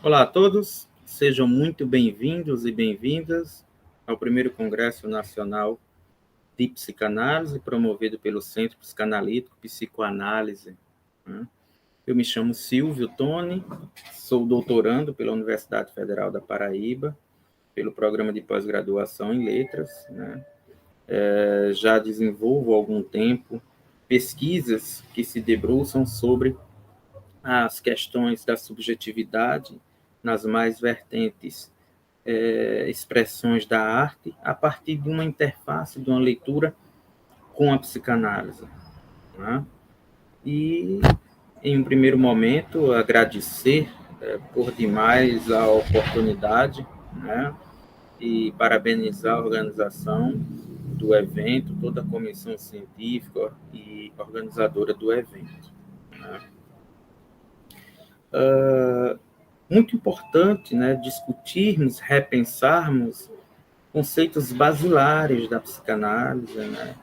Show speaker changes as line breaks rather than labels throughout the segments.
Olá a todos, sejam muito bem-vindos e bem-vindas ao primeiro Congresso Nacional de Psicanálise, promovido pelo Centro Psicanalítico Psicoanálise. Eu me chamo Silvio Toni, sou doutorando pela Universidade Federal da Paraíba, pelo Programa de Pós-Graduação em Letras. Já desenvolvo há algum tempo pesquisas que se debruçam sobre as questões da subjetividade nas mais vertentes expressões da arte a partir de uma interface, de uma leitura com a psicanálise. Né? E, em um primeiro momento, agradecer por demais a oportunidade, né? E parabenizar a organização do evento, toda a comissão científica e organizadora do evento. Né? Muito importante, né, discutirmos, repensarmos conceitos basilares da psicanálise, né?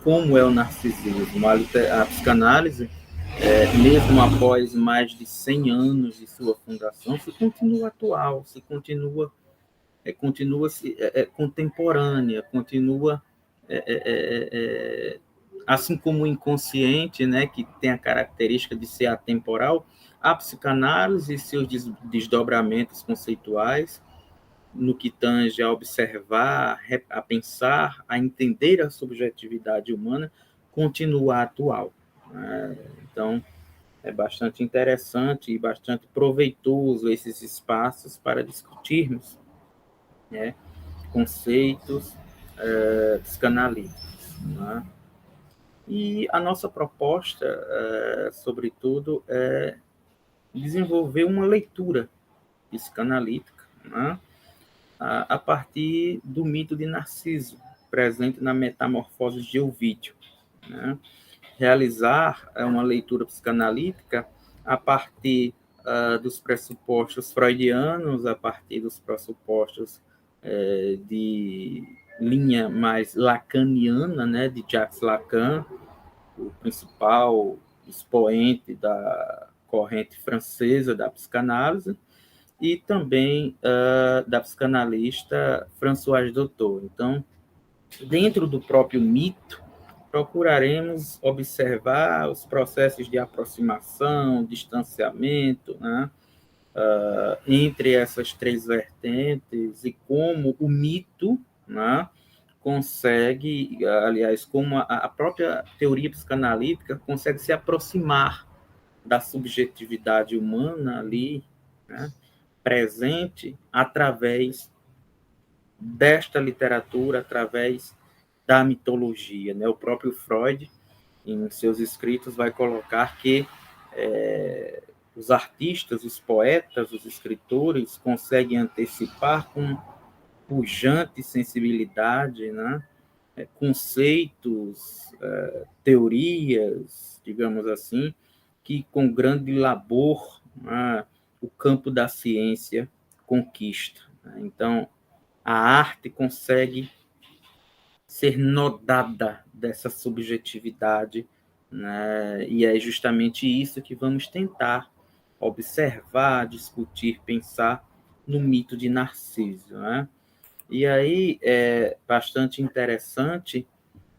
Como é o narcisismo. A psicanálise, mesmo após mais de 100 anos de sua fundação, se continua atual, se continua, contemporânea, continua, assim como o inconsciente, né, que tem a característica de ser atemporal, a psicanálise e seus desdobramentos conceituais no que tange a observar, a pensar, a entender a subjetividade humana, continua atual. Então, é bastante interessante e bastante proveitoso esses espaços para discutirmos, né, conceitos psicanalíticos. Né? E a nossa proposta, sobretudo, é desenvolver uma leitura psicanalítica, né, a partir do mito de Narciso, presente na Metamorfose de Ovídio. Né? Realizar uma leitura psicanalítica a partir dos pressupostos freudianos, a partir dos pressupostos de linha mais lacaniana, né, de Jacques Lacan, o principal expoente da corrente francesa da psicanálise, e também da psicanalista Françoise Doutor. Então, dentro do próprio mito, procuraremos observar os processos de aproximação, distanciamento, né, entre essas três vertentes e como o mito, né, consegue, aliás, como a própria teoria psicanalítica consegue se aproximar da subjetividade humana ali, né, presente através desta literatura, através da mitologia. Né? O próprio Freud, em seus escritos, vai colocar que os artistas, os poetas, os escritores conseguem antecipar com pujante sensibilidade, né, conceitos, teorias, digamos assim, que com grande labor, né, o campo da ciência conquista. Né? Então, a arte consegue ser nodada dessa subjetividade, né? E é justamente isso que vamos tentar observar, discutir, pensar no mito de Narciso. Né? E aí é bastante interessante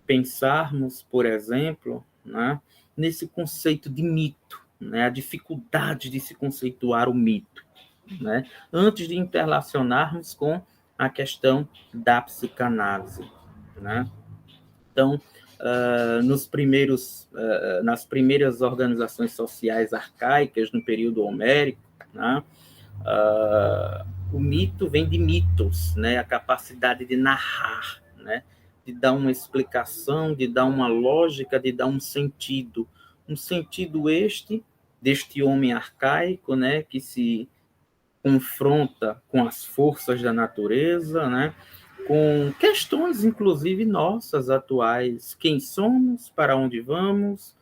pensarmos, por exemplo, né, nesse conceito de mito, né, a dificuldade de se conceituar o mito, né, antes de interrelacionarmos com a questão da psicanálise. Né? Então, nas primeiras organizações sociais arcaicas, no período homérico, né, o mito vem de mitos, né, a capacidade de narrar, né, de dar uma explicação, de dar uma lógica, de dar um sentido deste homem arcaico, né, que se confronta com as forças da natureza, né, com questões, inclusive, nossas atuais. Quem somos, para onde vamos,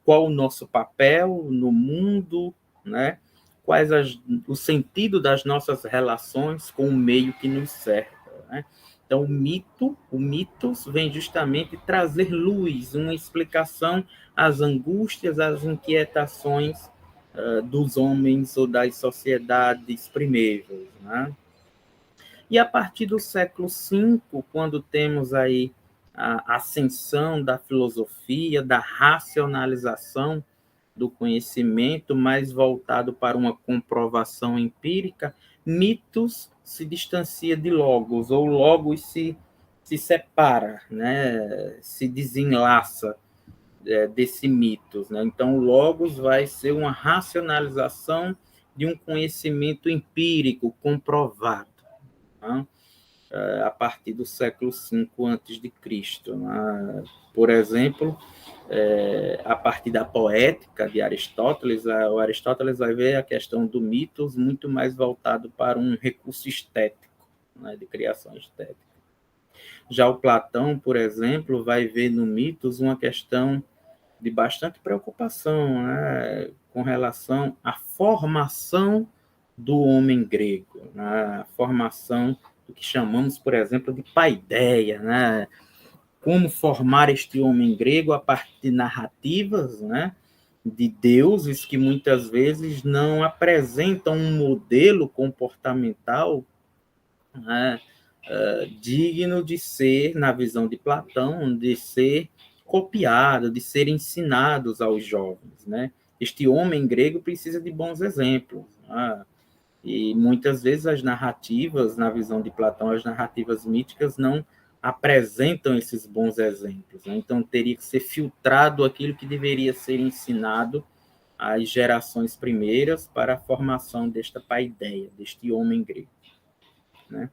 qual o nosso papel no mundo, né? O sentido das nossas relações com o meio que nos cerca. Né? Então, o mitos vem justamente trazer luz, uma explicação às angústias, às inquietações dos homens ou das sociedades primeiras, né? E a partir do século V, quando temos aí a ascensão da filosofia, da racionalização do conhecimento, mais voltado para uma comprovação empírica, mitos se distancia de logos, ou logos se separa, né? Se desenlaça desse mitos, né? Então, o logos vai ser uma racionalização de um conhecimento empírico comprovado, né? A partir do século V antes de Cristo, né? Por exemplo, a partir da poética de Aristóteles, o Aristóteles vai ver a questão do mitos muito mais voltado para um recurso estético, né? De criação estética. Já o Platão, por exemplo, vai ver no mitos uma questão de bastante preocupação, né, com relação à formação do homem grego, né, a formação do que chamamos, por exemplo, de paideia, né, como formar este homem grego a partir de narrativas, né, de deuses que muitas vezes não apresentam um modelo comportamental, né, digno de ser, na visão de Platão, de ser copiado, de ser ensinados aos jovens, né? Este homem grego precisa de bons exemplos, né? E muitas vezes as narrativas, na visão de Platão, as narrativas míticas não apresentam esses bons exemplos, né? Então teria que ser filtrado aquilo que deveria ser ensinado às gerações primeiras para a formação desta paideia, deste homem grego, né?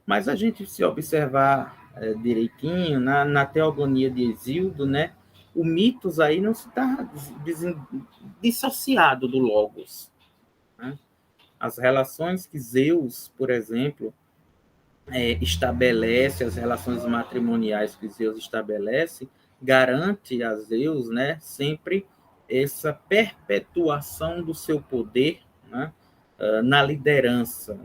Mas a gente, se observar direitinho, na Teogonia de Hesíodo, né, o mitos aí não se está dissociado do logos, né? As relações que Zeus, por exemplo, estabelece, as relações matrimoniais que Zeus estabelece, garante a Zeus, né, sempre essa perpetuação do seu poder, né, na liderança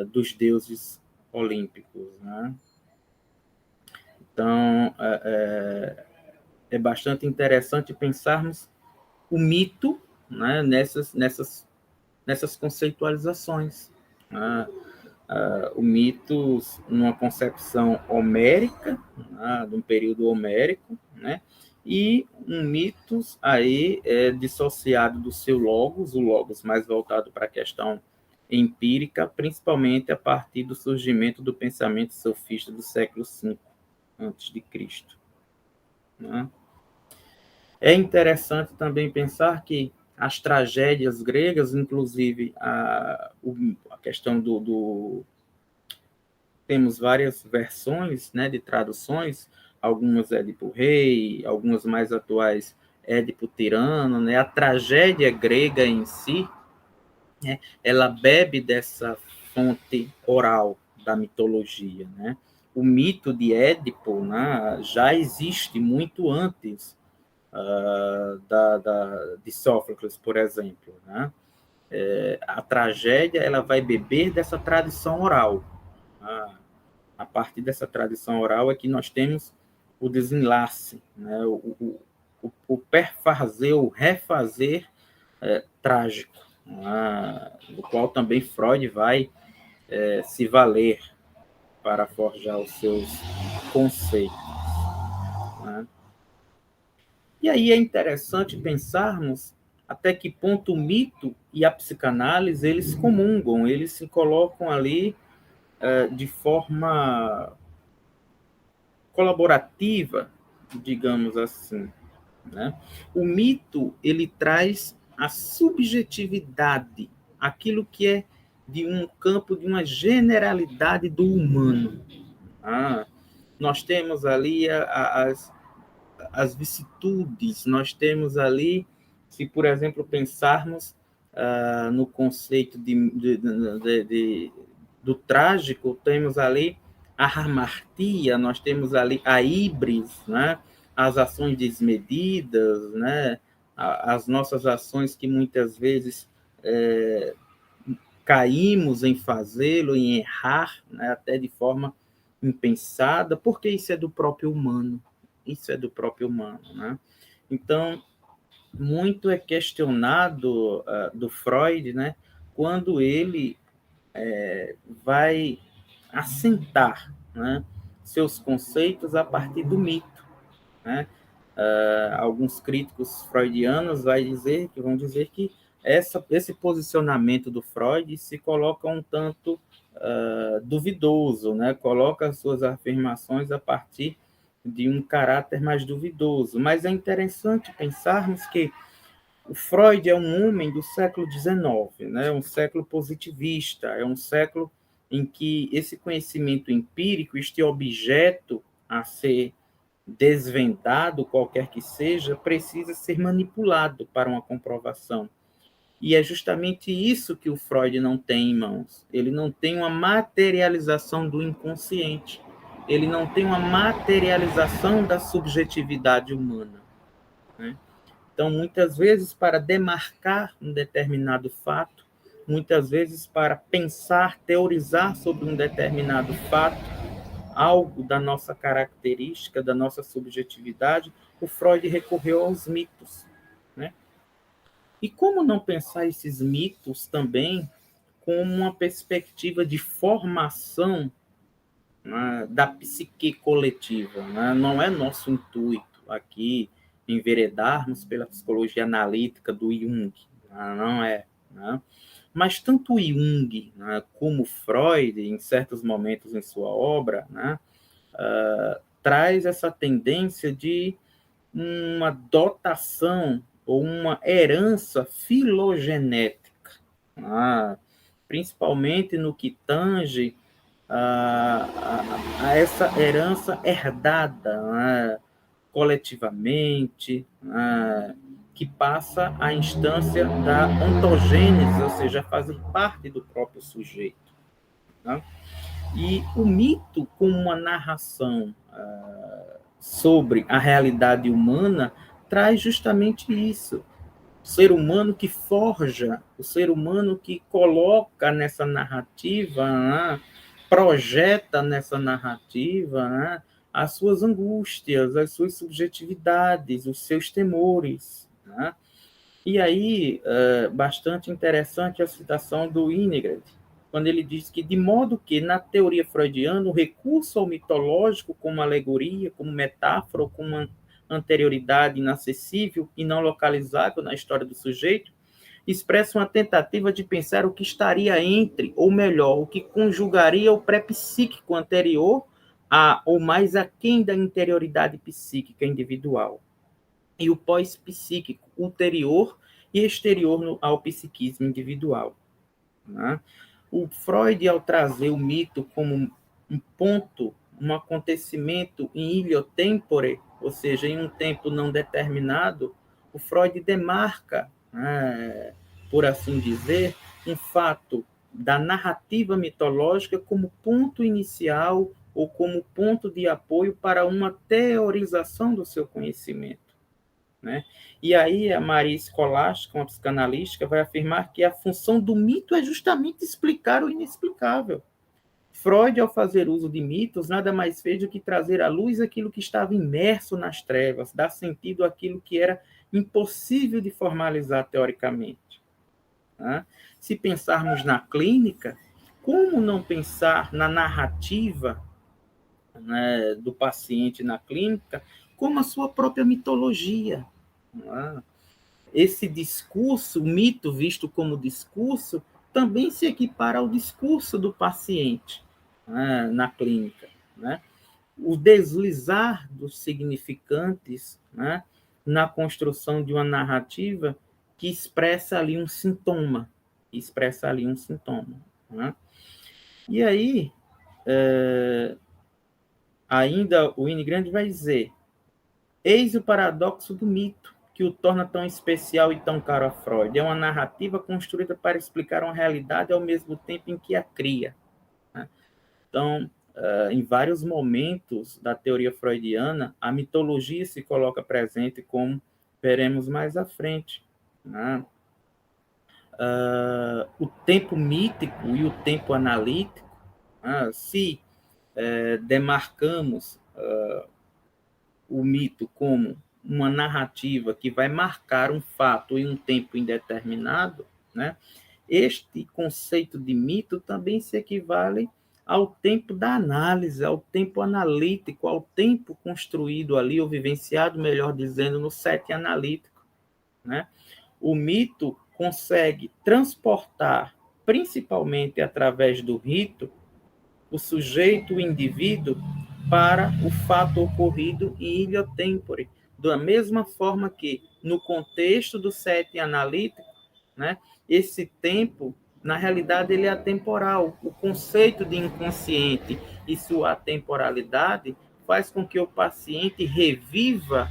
dos deuses olímpicos, né? Então, é bastante interessante pensarmos o mito, né, nessas conceitualizações, né? O mito numa concepção homérica, né, de um período homérico, né? E um mitos aí dissociado do seu logos, o logos mais voltado para a questão empírica, principalmente a partir do surgimento do pensamento sofista do século V antes de Cristo, né? É interessante também pensar que as tragédias gregas, inclusive a questão temos várias versões, né, de traduções, algumas Édipo Rei, algumas mais atuais Édipo Tirano, né? A tragédia grega em si, né, ela bebe dessa fonte oral da mitologia, né? O mito de Édipo, né, já existe muito antes de Sófocles, por exemplo, né? A tragédia ela vai beber dessa tradição oral. A partir dessa tradição oral é que nós temos o desenlace, né? O perfazer, o refazer trágico, do qual também Freud vai se valer para forjar os seus conceitos, né? E aí é interessante pensarmos até que ponto o mito e a psicanálise eles comungam, eles se colocam ali de forma colaborativa, digamos assim, né? O mito ele traz a subjetividade, aquilo que é de um campo de uma generalidade do humano. Nós temos ali as vicissitudes, nós temos ali, se por exemplo pensarmos no conceito do trágico, temos ali a hamartia, nós temos ali a híbris, né? As ações desmedidas, né? As nossas ações que muitas vezes caímos em fazê-lo, em errar, né? Até de forma impensada, porque isso é do próprio humano. Isso é do próprio humano, né? Então, muito é questionado do Freud, né, quando ele vai assentar, né, seus conceitos a partir do mito, né? Alguns críticos freudianos vão dizer que esse posicionamento do Freud se coloca um tanto duvidoso, né? Coloca as suas afirmações a partir de um caráter mais duvidoso. Mas é interessante pensarmos que o Freud é um homem do século XIX, né? Um século positivista, é um século em que esse conhecimento empírico, este objeto a ser desvendado, qualquer que seja, precisa ser manipulado para uma comprovação. E é justamente isso que o Freud não tem em mãos. Ele não tem uma materialização do inconsciente. Ele não tem uma materialização da subjetividade humana, né? Então, muitas vezes, para demarcar um determinado fato, muitas vezes, para pensar, teorizar sobre um determinado fato, algo da nossa característica, da nossa subjetividade, o Freud recorreu aos mitos, né? E como não pensar esses mitos também como uma perspectiva de formação, né, da psique coletiva, né? Não é nosso intuito aqui enveredarmos pela psicologia analítica do Jung, né? Não é, né? Mas tanto Jung, né, como Freud, em certos momentos em sua obra, né, traz essa tendência de uma dotação ou uma herança filogenética, né, principalmente no que tange a essa herança herdada, né, coletivamente, né, que passa à instância da ontogênese, ou seja, fazer parte do próprio sujeito, né? E o mito, como uma narração sobre a realidade humana, traz justamente isso. O ser humano que forja, o ser humano que coloca nessa narrativa, né, projeta nessa narrativa, né, as suas angústias, as suas subjetividades, os seus temores, né? E aí, bastante interessante a citação do Winograd, quando ele diz que, de modo que, na teoria freudiana, o recurso ao mitológico como alegoria, como metáfora, ou como uma anterioridade inacessível e não localizável na história do sujeito, expressa uma tentativa de pensar o que estaria entre, ou melhor, o que conjugaria o pré-psíquico anterior a, ou mais aquém da interioridade psíquica individual, e o pós-psíquico ulterior e exterior ao psiquismo individual, né? O Freud, ao trazer o mito como um ponto, um acontecimento em ilio tempore, ou seja, em um tempo não determinado, o Freud demarca, né, por assim dizer, um fato da narrativa mitológica como ponto inicial ou como ponto de apoio para uma teorização do seu conhecimento, né? E aí a Maria Escolástica, uma psicanalística, vai afirmar que a função do mito é justamente explicar o inexplicável. Freud, ao fazer uso de mitos, nada mais fez do que trazer à luz aquilo que estava imerso nas trevas, dar sentido àquilo que era impossível de formalizar teoricamente, né? Se pensarmos na clínica, como não pensar na narrativa, né, do paciente na clínica como a sua própria mitologia, né? Esse discurso, o mito visto como discurso, também se equipara ao discurso do paciente, né, na clínica, né? O deslizar dos significantes, né, na construção de uma narrativa que expressa ali um sintoma, né? E aí, ainda o Inigrande vai dizer: eis o paradoxo do mito, que o torna tão especial e tão caro a Freud. É uma narrativa construída para explicar uma realidade ao mesmo tempo em que a cria, né? Então, em vários momentos da teoria freudiana, a mitologia se coloca presente, como veremos mais à frente, né? O tempo mítico e o tempo analítico, né? Se demarcamos o mito como uma narrativa que vai marcar um fato em um tempo indeterminado, né? Este conceito de mito também se equivale ao tempo da análise, ao tempo analítico, ao tempo construído ali, ou vivenciado, melhor dizendo, no set analítico, né? O mito consegue transportar, principalmente através do rito, o sujeito, o indivíduo, para o fato ocorrido em ilha tempore, da mesma forma que, no contexto do set analítico, né, esse tempo, na realidade, ele é atemporal. O conceito de inconsciente e sua atemporalidade faz com que o paciente reviva,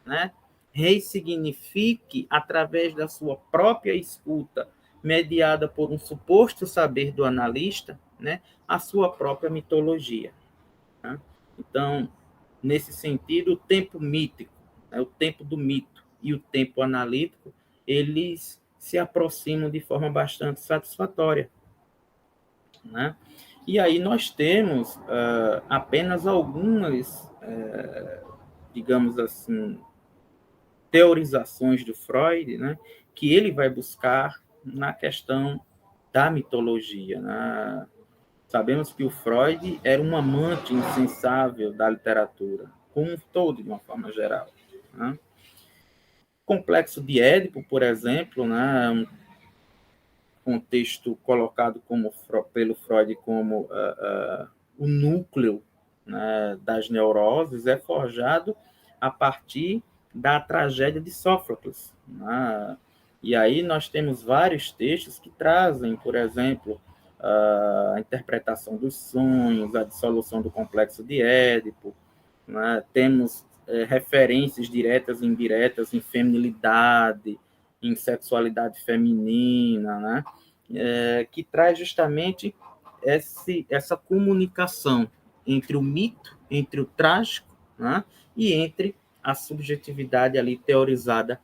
né, ressignifique, através da sua própria escuta, mediada por um suposto saber do analista, né, a sua própria mitologia. Né? Então, nesse sentido, o tempo mítico, né, o tempo do mito e o tempo analítico, eles se aproximam de forma bastante satisfatória. Né? E aí nós temos apenas algumas, digamos assim, teorizações do Freud, né, que ele vai buscar na questão da mitologia. Né? Sabemos que o Freud era um amante incansável da literatura, como um todo, de uma forma geral. Né? O complexo de Édipo, por exemplo, né, um contexto colocado pelo Freud como o núcleo, né, das neuroses, é forjado a partir da tragédia de Sófocles. Né? E aí nós temos vários textos que trazem, por exemplo, a interpretação dos sonhos, a dissolução do complexo de Édipo, né? Temos referências diretas e indiretas em feminilidade, em sexualidade feminina, né? Que traz justamente essa comunicação entre o mito, entre o trágico, né? E entre a subjetividade ali teorizada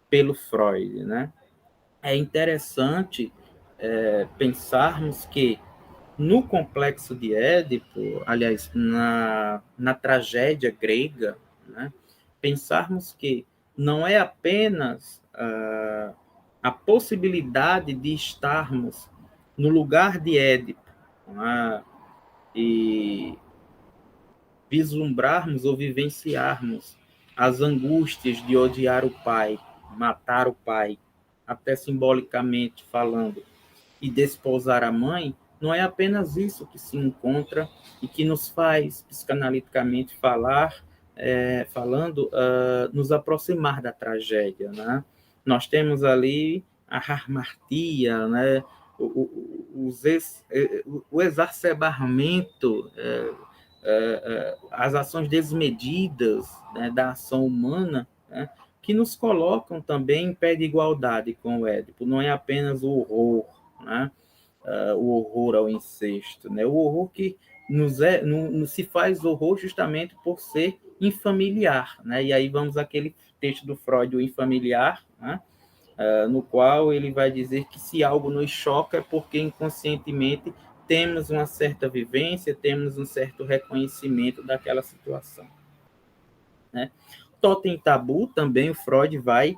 pelo Freud. Né? É interessante pensarmos que no complexo de Édipo, aliás, na tragédia grega, né, pensarmos que não é apenas a possibilidade de estarmos no lugar de Édipo, né, e vislumbrarmos ou vivenciarmos as angústias de odiar o pai, matar o pai, até simbolicamente falando, e desposar a mãe, não é apenas isso que se encontra e que nos faz, psicanaliticamente falando, nos aproximar da tragédia. Né? Nós temos ali a harmartia, né? O exacerbamento, as ações desmedidas, né, da ação humana, né, que nos colocam também em pé de igualdade com o Édipo. Não é apenas o horror, né, o horror ao incesto, né, o horror que se faz horror justamente por ser infamiliar. Né, e aí vamos àquele texto do Freud, o infamiliar, né, no qual ele vai dizer que se algo nos choca é porque inconscientemente temos uma certa vivência, temos um certo reconhecimento daquela situação. Né? Totem e tabu também o Freud vai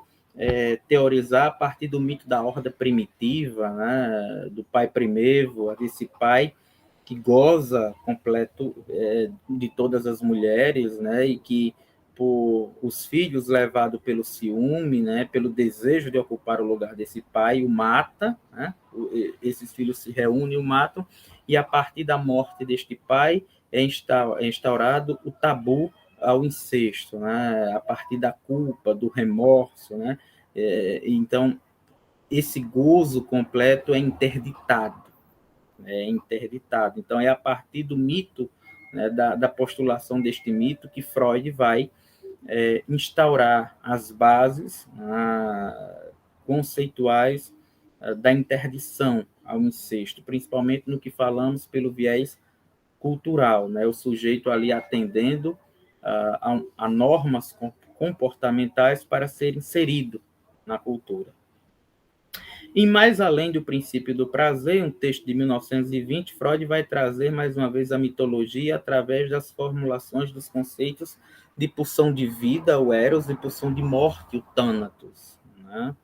teorizar a partir do mito da horda primitiva, né? Do pai primevo, desse pai que goza completo de todas as mulheres, né? E que por os filhos levado pelo ciúme, né? Pelo desejo de ocupar o lugar desse pai, o mata, né? Esses filhos se reúnem e o matam, e a partir da morte deste pai é instaurado o tabu ao incesto, né? A partir da culpa, do remorso, né? Então, esse gozo completo é interditado. É interditado. Então, é a partir do mito, né, da postulação deste mito, que Freud vai instaurar as bases conceituais da interdição ao incesto, principalmente no que falamos pelo viés cultural, né? O sujeito ali atendendo a normas comportamentais para ser inserido na cultura. E mais além do princípio do prazer, um texto de 1920, Freud vai trazer mais uma vez a mitologia através das formulações dos conceitos de pulsão de vida, o Eros, e pulsão de morte, o Thanatos, né?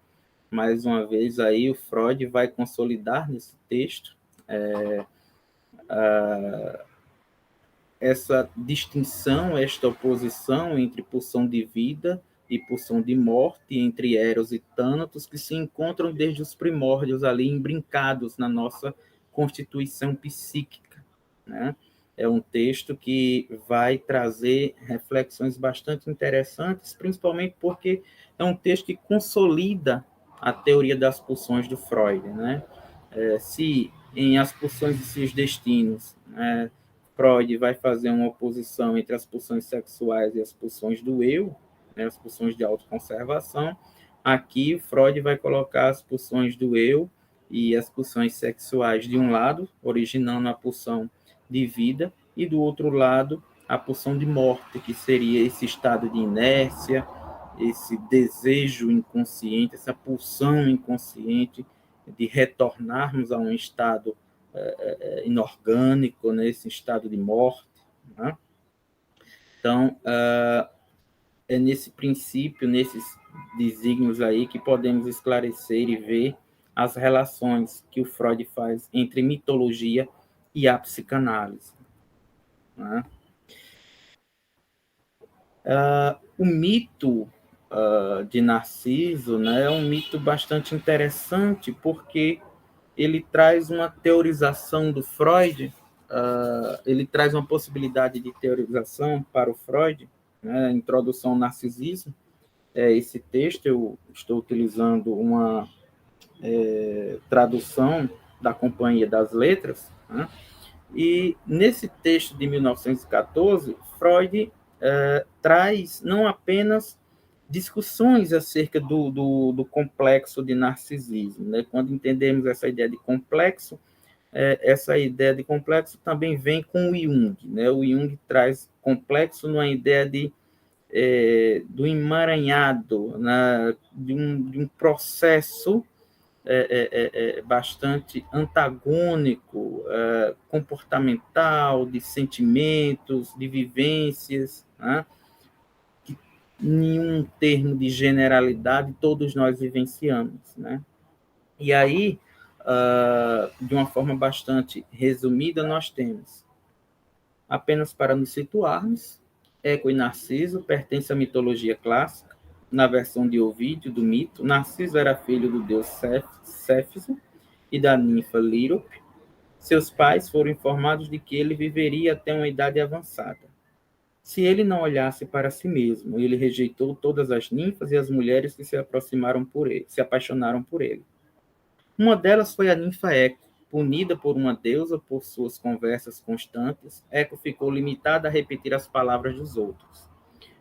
Mais uma vez aí o Freud vai consolidar nesse texto essa distinção, esta oposição entre pulsão de vida e pulsão de morte, entre Eros e Thanatos, que se encontram desde os primórdios ali, embrincados na nossa constituição psíquica, né? É um texto que vai trazer reflexões bastante interessantes, principalmente porque é um texto que consolida a teoria das pulsões do Freud, né? Se em As Pulsões e Seus Destinos, né, Freud vai fazer uma oposição entre as pulsões sexuais e as pulsões do eu, né, as pulsões de autoconservação. Aqui, Freud vai colocar as pulsões do eu e as pulsões sexuais de um lado, originando a pulsão de vida, e do outro lado, a pulsão de morte, que seria esse estado de inércia, esse desejo inconsciente, essa pulsão inconsciente de retornarmos a um estado inorgânico, nesse estado de morte, né? Então, é nesse princípio, nesses desígnios aí, que podemos esclarecer e ver as relações que o Freud faz entre mitologia e a psicanálise, né? O mito de Narciso, né, é um mito bastante interessante, porque ele traz uma teorização do Freud, ele traz uma possibilidade de teorização para o Freud, né, Introdução ao Narcisismo. Esse texto eu estou utilizando uma tradução da Companhia das Letras, né, e nesse texto de 1914, Freud traz não apenas discussões acerca do complexo de narcisismo, né? Quando entendemos essa ideia de complexo, essa ideia de complexo também vem com o Jung, né? O Jung traz complexo numa ideia do emaranhado, né? de um processo bastante antagônico, comportamental, de sentimentos, de vivências, né? Que, em um termo de generalidade, todos nós vivenciamos, né? E aí, de uma forma bastante resumida, nós temos, apenas para nos situarmos, Eco e Narciso pertencem à mitologia clássica. Na versão de Ovídio, do mito, Narciso era filho do deus Céfiso e da ninfa Lírope. Seus pais foram informados de que ele viveria até uma idade avançada. Se ele não olhasse para si mesmo, ele rejeitou todas as ninfas e as mulheres que se aproximaram por ele, se apaixonaram por ele. Uma delas foi a ninfa Eco. Punida por uma deusa por suas conversas constantes, Eco ficou limitada a repetir as palavras dos outros.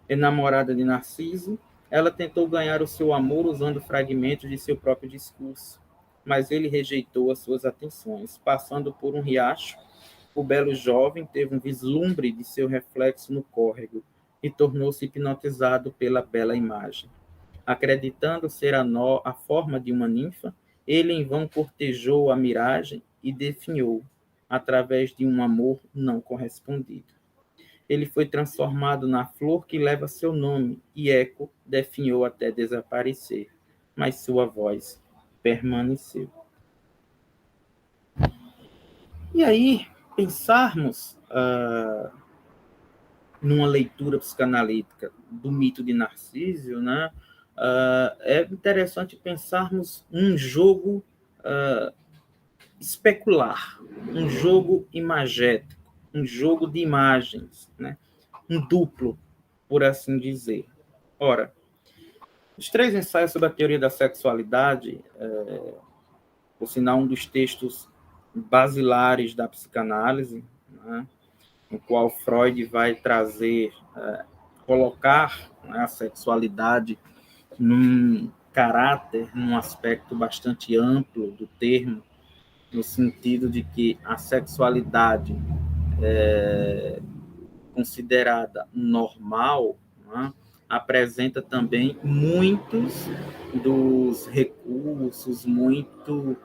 Enamorada de Narciso, ela tentou ganhar o seu amor usando fragmentos de seu próprio discurso, mas ele rejeitou as suas atenções. Passando por um riacho, o belo jovem teve um vislumbre de seu reflexo no córrego e tornou-se hipnotizado pela bela imagem. Acreditando ser a forma de uma ninfa, ele em vão cortejou a miragem e definhou, através de um amor não correspondido. Ele foi transformado na flor que leva seu nome, e Eco definhou até desaparecer, mas sua voz permaneceu. E aí, pensarmos numa leitura psicanalítica do mito de Narciso, né? É interessante pensarmos um jogo especular, um jogo imagético, um jogo de imagens, né? Um duplo, por assim dizer. Ora, os 3 ensaios sobre a teoria da sexualidade, por sinal, um dos textos basilares da psicanálise, né? No qual Freud vai trazer, colocar, né, a sexualidade num caráter, num aspecto bastante amplo do termo, no sentido de que a sexualidade considerada normal, né, apresenta também muitos dos recursos, muito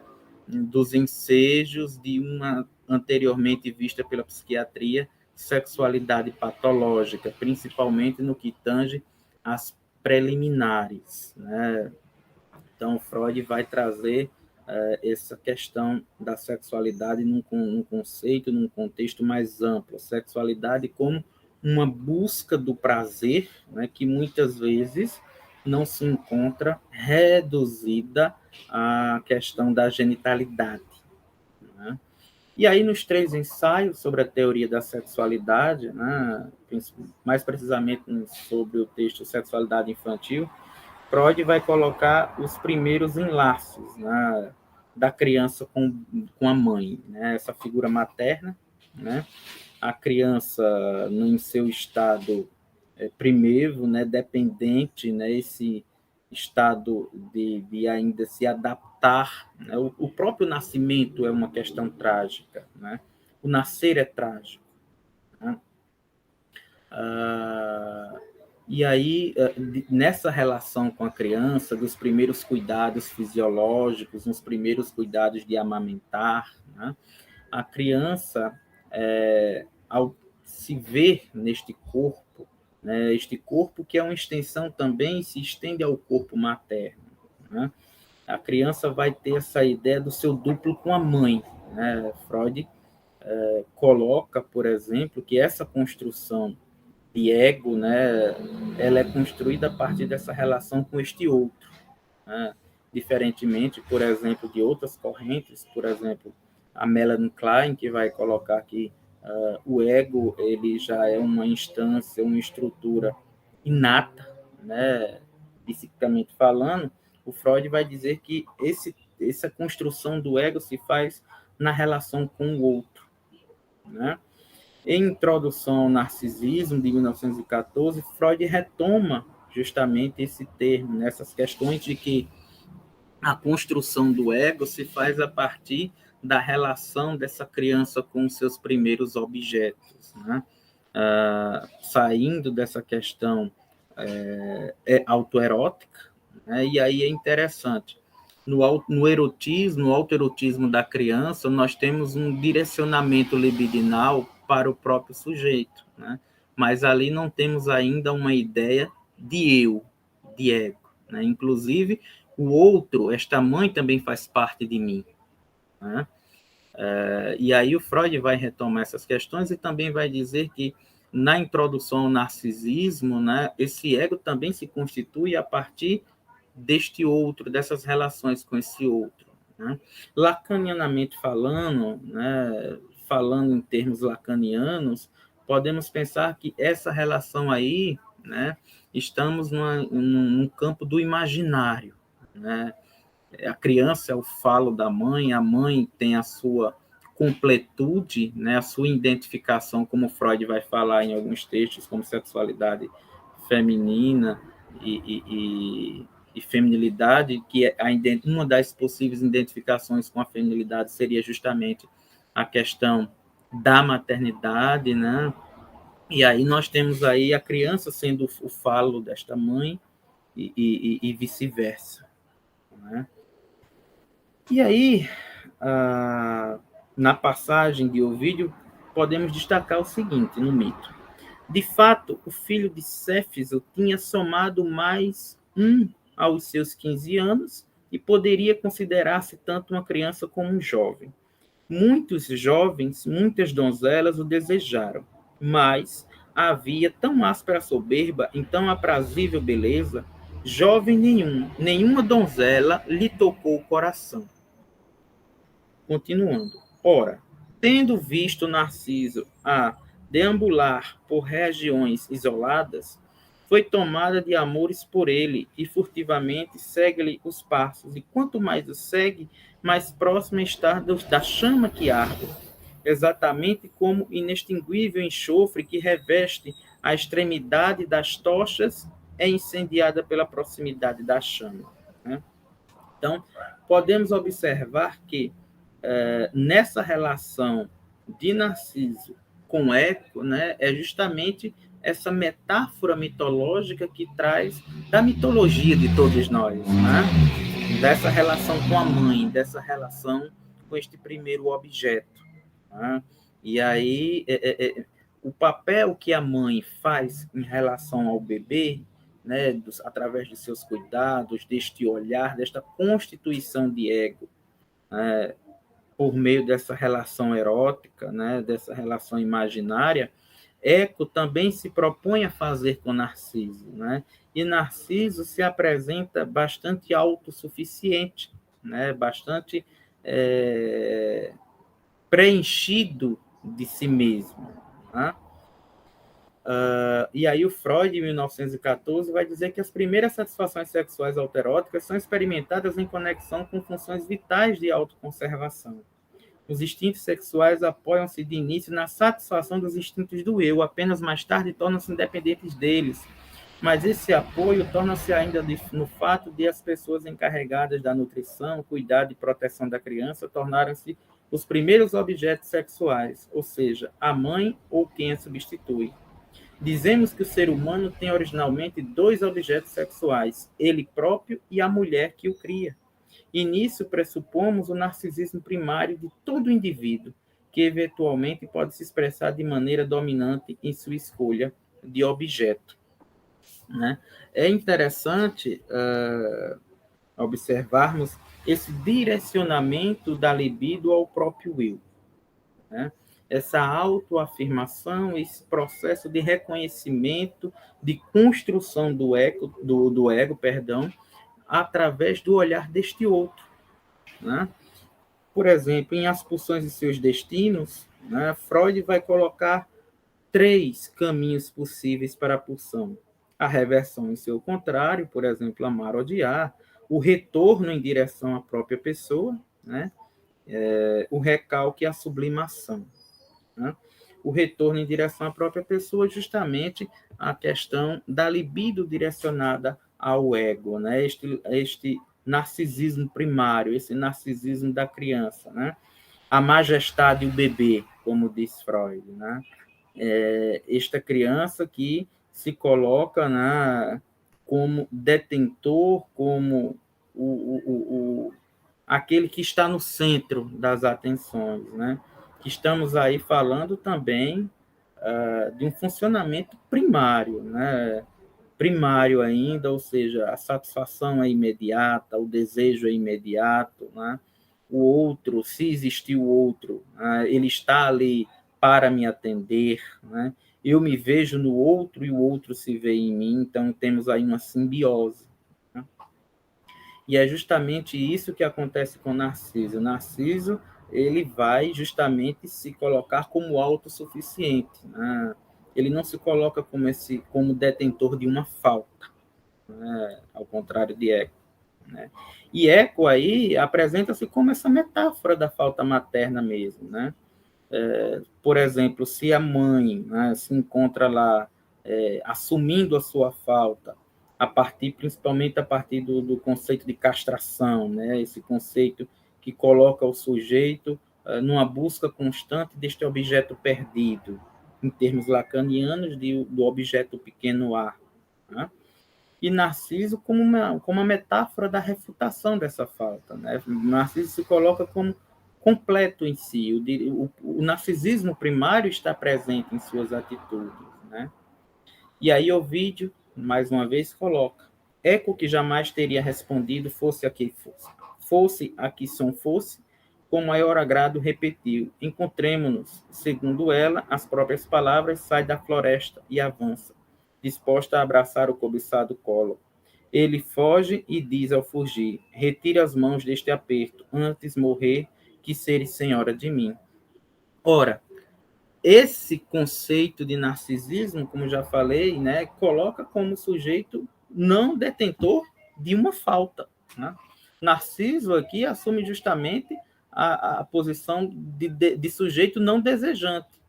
dos ensejos de uma anteriormente vista pela psiquiatria sexualidade patológica, principalmente no que tange às preliminares, né? Então, Freud vai trazer essa questão da sexualidade num conceito, num contexto mais amplo. A sexualidade como uma busca do prazer, né, que muitas vezes não se encontra reduzida à questão da genitalidade, né? E aí, nos 3 ensaios sobre a teoria da sexualidade, né, mais precisamente sobre o texto Sexualidade Infantil, Freud vai colocar os primeiros enlaços, né, da criança com a mãe, né, essa figura materna, né, a criança em seu estado primeiro, né, dependente, né, esse estado de ainda se adaptar, né, o próprio nascimento é uma questão trágica, né, o nascer é trágico, né? Ah, e aí, nessa relação com a criança, dos primeiros cuidados fisiológicos, nos primeiros cuidados de amamentar, né, a criança, ao se ver neste corpo, né, este corpo que é uma extensão também, se estende ao corpo materno, né, a criança vai ter essa ideia do seu duplo com a mãe, né? Freud coloca, por exemplo, que essa construção de ego, né, ela é construída a partir dessa relação com este outro, né? Diferentemente, por exemplo, de outras correntes, por exemplo, a Melanie Klein, que vai colocar que o ego ele já é uma instância, uma estrutura inata, né, psiquicamente falando, o Freud vai dizer que essa construção do ego se faz na relação com o outro, né? Em Introdução ao Narcisismo, de 1914, Freud retoma justamente esse termo, nessas questões de que a construção do ego se faz a partir da relação dessa criança com os seus primeiros objetos, né? Saindo dessa questão autoerótica, né? E aí é interessante. No erotismo, no autoerotismo da criança, nós temos um direcionamento libidinal para o próprio sujeito, né? Mas ali não temos ainda uma ideia de eu, de ego, né? Inclusive, o outro, esta mãe também faz parte de mim, né? E aí o Freud vai retomar essas questões e também vai dizer que na introdução ao narcisismo, né, esse ego também se constitui a partir deste outro, dessas relações com esse outro, né? Lacanianamente falando, né, falando em termos lacanianos, podemos pensar que essa relação aí, né, estamos num campo do imaginário, né? A criança é o falo da mãe, a mãe tem a sua completude, né, a sua identificação, como Freud vai falar em alguns textos, como sexualidade feminina e feminilidade, que uma das possíveis identificações com a feminilidade seria justamente a questão da maternidade, né? E aí nós temos aí a criança sendo o falo desta mãe e vice-versa, né? E aí, na passagem de Ovídio, podemos destacar o seguinte no mito. De fato, o filho de Céfiso tinha somado mais aos seus 15 anos e poderia considerar-se tanto uma criança como um jovem. Muitos jovens, muitas donzelas o desejaram, mas havia tão áspera soberba, em tão aprazível beleza, jovem nenhuma donzela lhe tocou o coração. Continuando. Ora, tendo visto Narciso a deambular por regiões isoladas, foi tomada de amores por ele e furtivamente segue-lhe os passos. E quanto mais o segue, mais próximo está da chama que arde, exatamente como inextinguível enxofre que reveste a extremidade das tochas é incendiada pela proximidade da chama, né? Então, podemos observar que nessa relação de Narciso com eco, né, é justamente essa metáfora mitológica que traz da mitologia de todos nós, né? Dessa relação com a mãe, dessa relação com este primeiro objeto. Né? E aí, o papel que a mãe faz em relação ao bebê, né, através de seus cuidados, deste olhar, desta constituição de ego, né, por meio dessa relação erótica, né, dessa relação imaginária, Eco também se propõe a fazer com Narciso, né? E Narciso se apresenta bastante autossuficiente, né? Bastante preenchido de si mesmo, né? E aí o Freud, em 1914, vai dizer que as primeiras satisfações sexuais autoeróticas são experimentadas em conexão com funções vitais de autoconservação. Os instintos sexuais apoiam-se de início na satisfação dos instintos do eu, apenas mais tarde tornam-se independentes deles. Mas esse apoio torna-se ainda no fato de as pessoas encarregadas da nutrição, cuidado e proteção da criança tornaram-se os primeiros objetos sexuais, ou seja, a mãe ou quem a substitui. Dizemos que o ser humano tem originalmente dois objetos sexuais, ele próprio e a mulher que o cria. E nisso pressupomos o narcisismo primário de todo indivíduo, que eventualmente pode se expressar de maneira dominante em sua escolha de objeto. Né? É interessante observarmos esse direcionamento da libido ao próprio eu. Né? Essa autoafirmação, esse processo de reconhecimento, de construção do ego, através do olhar deste outro. Né? Por exemplo, em As Pulsões e Seus Destinos, né, Freud vai colocar 3 caminhos possíveis para a pulsão. A reversão em seu contrário, por exemplo, amar ou odiar, o retorno em direção à própria pessoa, né, o recalque e a sublimação. Né? O retorno em direção à própria pessoa, justamente a questão da libido direcionada ao ego, né? Este narcisismo primário, esse narcisismo da criança, né? A majestade e o bebê, como diz Freud, né? Esta criança que se coloca, né, como detentor, como aquele que está no centro das atenções, né? Que estamos aí falando também de um funcionamento primário, né? Primário ainda, ou seja, a satisfação é imediata, o desejo é imediato, né? O outro, se existir o outro, ele está ali para me atender, né? Eu me vejo no outro e o outro se vê em mim, então temos aí uma simbiose. Né? E é justamente isso que acontece com Narciso. Narciso, ele vai justamente se colocar como autossuficiente, né? Ele não se coloca como detentor de uma falta, né? Ao contrário de Eco. Né? E Eco aí apresenta-se como essa metáfora da falta materna mesmo, né? Por exemplo, se a mãe, né, se encontra lá assumindo a sua falta, principalmente a partir do conceito de castração, né, esse conceito que coloca o sujeito numa busca constante deste objeto perdido, em termos lacanianos, do objeto pequeno a. Né? E Narciso como uma metáfora da refutação dessa falta. Né? Narciso se coloca como completo em si. O narcisismo primário está presente em suas atitudes. Né? E aí Ovídio, mais uma vez, coloca: Eco que jamais teria respondido, fosse a que fosse. Fosse a que som fosse, com maior agrado repetiu: encontremo-nos. Segundo ela, as próprias palavras, sai da floresta e avança, disposta a abraçar o cobiçado colo. Ele foge e diz ao fugir: retire as mãos deste aperto, antes morrer que seres senhora de mim. Ora, esse conceito de narcisismo, como já falei, né, coloca como sujeito não detentor de uma falta. Né? Narciso aqui assume justamente a posição de sujeito não desejante.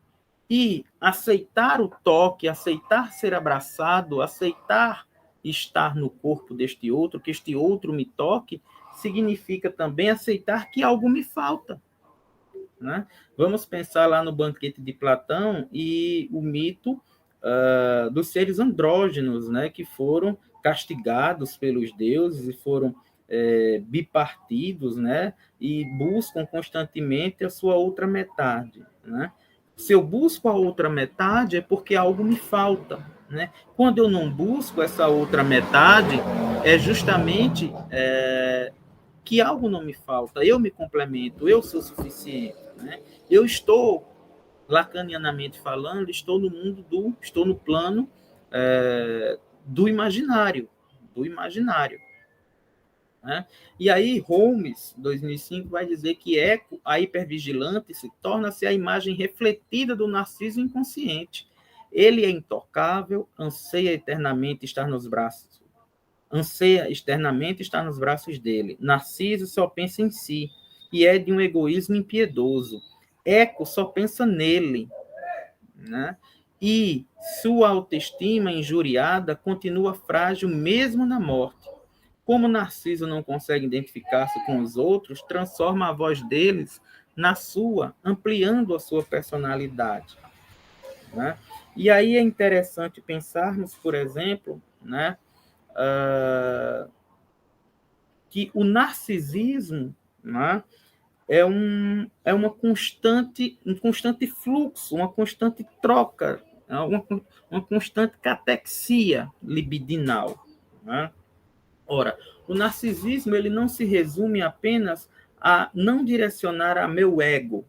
E aceitar o toque, aceitar ser abraçado, aceitar estar no corpo deste outro, que este outro me toque, significa também aceitar que algo me falta. né? Vamos pensar lá no banquete de Platão e o mito dos seres andrógenos, né? Que foram castigados pelos deuses e foram bipartidos, né? E buscam constantemente a sua outra metade, né? Se eu busco a outra metade é porque algo me falta, né? Quando eu não busco essa outra metade, é justamente que algo não me falta, eu me complemento, eu sou suficiente, né? Eu estou, lacanianamente falando, estou no plano do imaginário, do imaginário, né? E aí Holmes, 2005, vai dizer que Eco, a hipervigilante, se torna-se a imagem refletida do narciso inconsciente. Ele é intocável, anseia externamente estar nos braços dele. Narciso só pensa em si e é de um egoísmo impiedoso. Eco só pensa nele, né? E sua autoestima injuriada continua frágil mesmo na morte. Como Narciso não consegue identificar-se com os outros, transforma a voz deles na sua, ampliando a sua personalidade, né? E aí é interessante pensarmos, por exemplo, né, que o narcisismo, né, um constante fluxo, uma constante troca, uma constante catexia libidinal, né? Ora, o narcisismo ele não se resume apenas a não direcionar a meu ego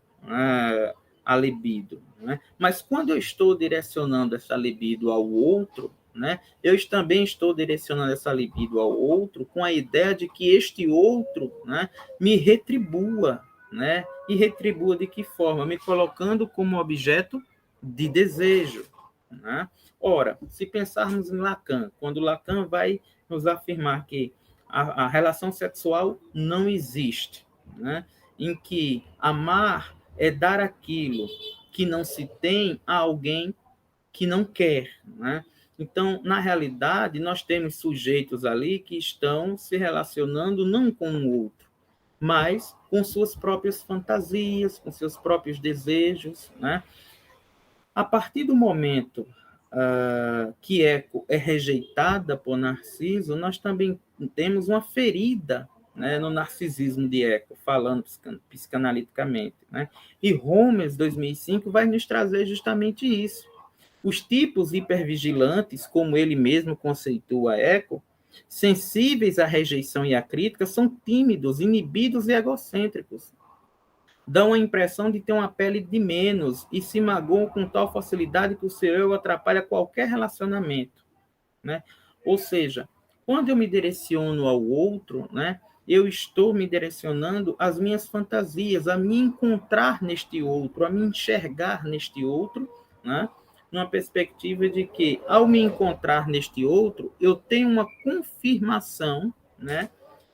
a libido, né? Mas quando eu estou direcionando essa libido ao outro, né, eu também estou direcionando essa libido ao outro com a ideia de que este outro, né, me retribua, né? E retribua de que forma? Me colocando como objeto de desejo, né? Ora, se pensarmos em Lacan, quando Lacan vai nos afirmar que a relação sexual não existe, né? Em que amar é dar aquilo que não se tem a alguém que não quer, né? Então, na realidade, nós temos sujeitos ali que estão se relacionando não com o outro, mas com suas próprias fantasias, com seus próprios desejos, né? A partir do momento que Eco é rejeitada por Narciso, nós também temos uma ferida, né, no narcisismo de Eco, falando psicanaliticamente, né? E Holmes, 2005, vai nos trazer justamente isso. Os tipos hipervigilantes, como ele mesmo conceitua Eco, sensíveis à rejeição e à crítica, são tímidos, inibidos e egocêntricos. Dão a impressão de ter uma pele de menos e se magoam com tal facilidade que o seu eu atrapalha qualquer relacionamento, né? Ou seja, quando eu me direciono ao outro, né, eu estou me direcionando às minhas fantasias, a me encontrar neste outro, a me enxergar neste outro, né, numa perspectiva de que, ao me encontrar neste outro, eu tenho uma confirmação, né,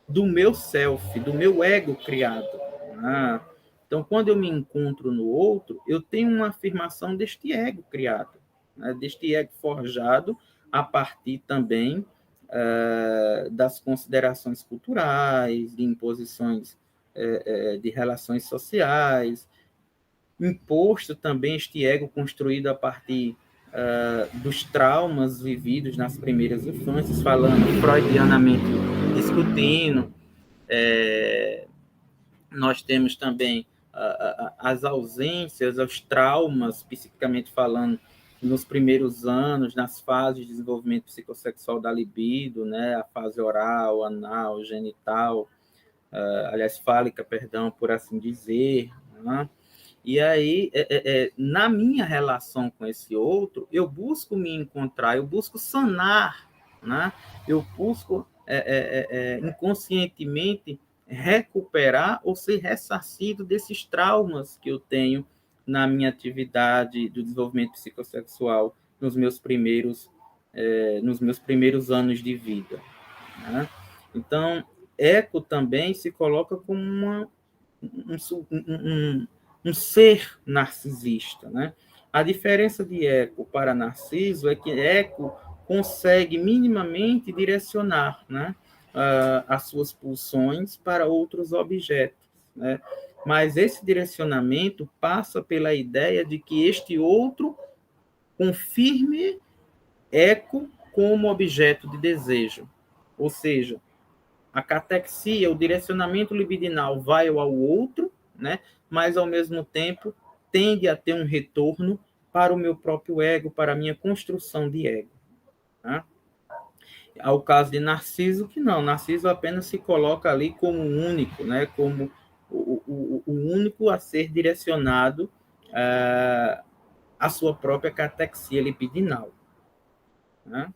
do meu self, do meu ego criado. Né? Então, quando eu me encontro no outro, eu tenho uma afirmação deste ego criado, né, deste ego forjado a partir também das considerações culturais, de imposições de relações sociais, imposto também este ego construído a partir dos traumas vividos nas primeiras infâncias, falando freudianamente, discutindo. Nós temos também as ausências, os traumas, psiquicamente falando, nos primeiros anos, nas fases de desenvolvimento psicossexual da libido, né? A fase oral, anal, genital, aliás, fálica, perdão, por assim dizer, né? E aí, na minha relação com esse outro, eu busco me encontrar, eu busco sanar, né? Eu busco inconscientemente recuperar ou ser ressarcido desses traumas que eu tenho na minha atividade do desenvolvimento psicossexual nos meus primeiros anos de vida, né? Então, Eco também se coloca como um ser narcisista, né? A diferença de Eco para Narciso é que Eco consegue minimamente direcionar, né, as suas pulsões para outros objetos, né? mas esse direcionamento passa pela ideia de que este outro confirme eco como objeto de desejo. Ou seja, a catexia, o direcionamento libidinal vai ao outro, né? Mas, ao mesmo tempo, tende a ter um retorno para o meu próprio ego, para a minha construção de ego. Né? Ao caso de Narciso, que não, Narciso apenas se coloca ali como único, né? Como o único a ser direcionado à sua própria catexia libidinal. Né?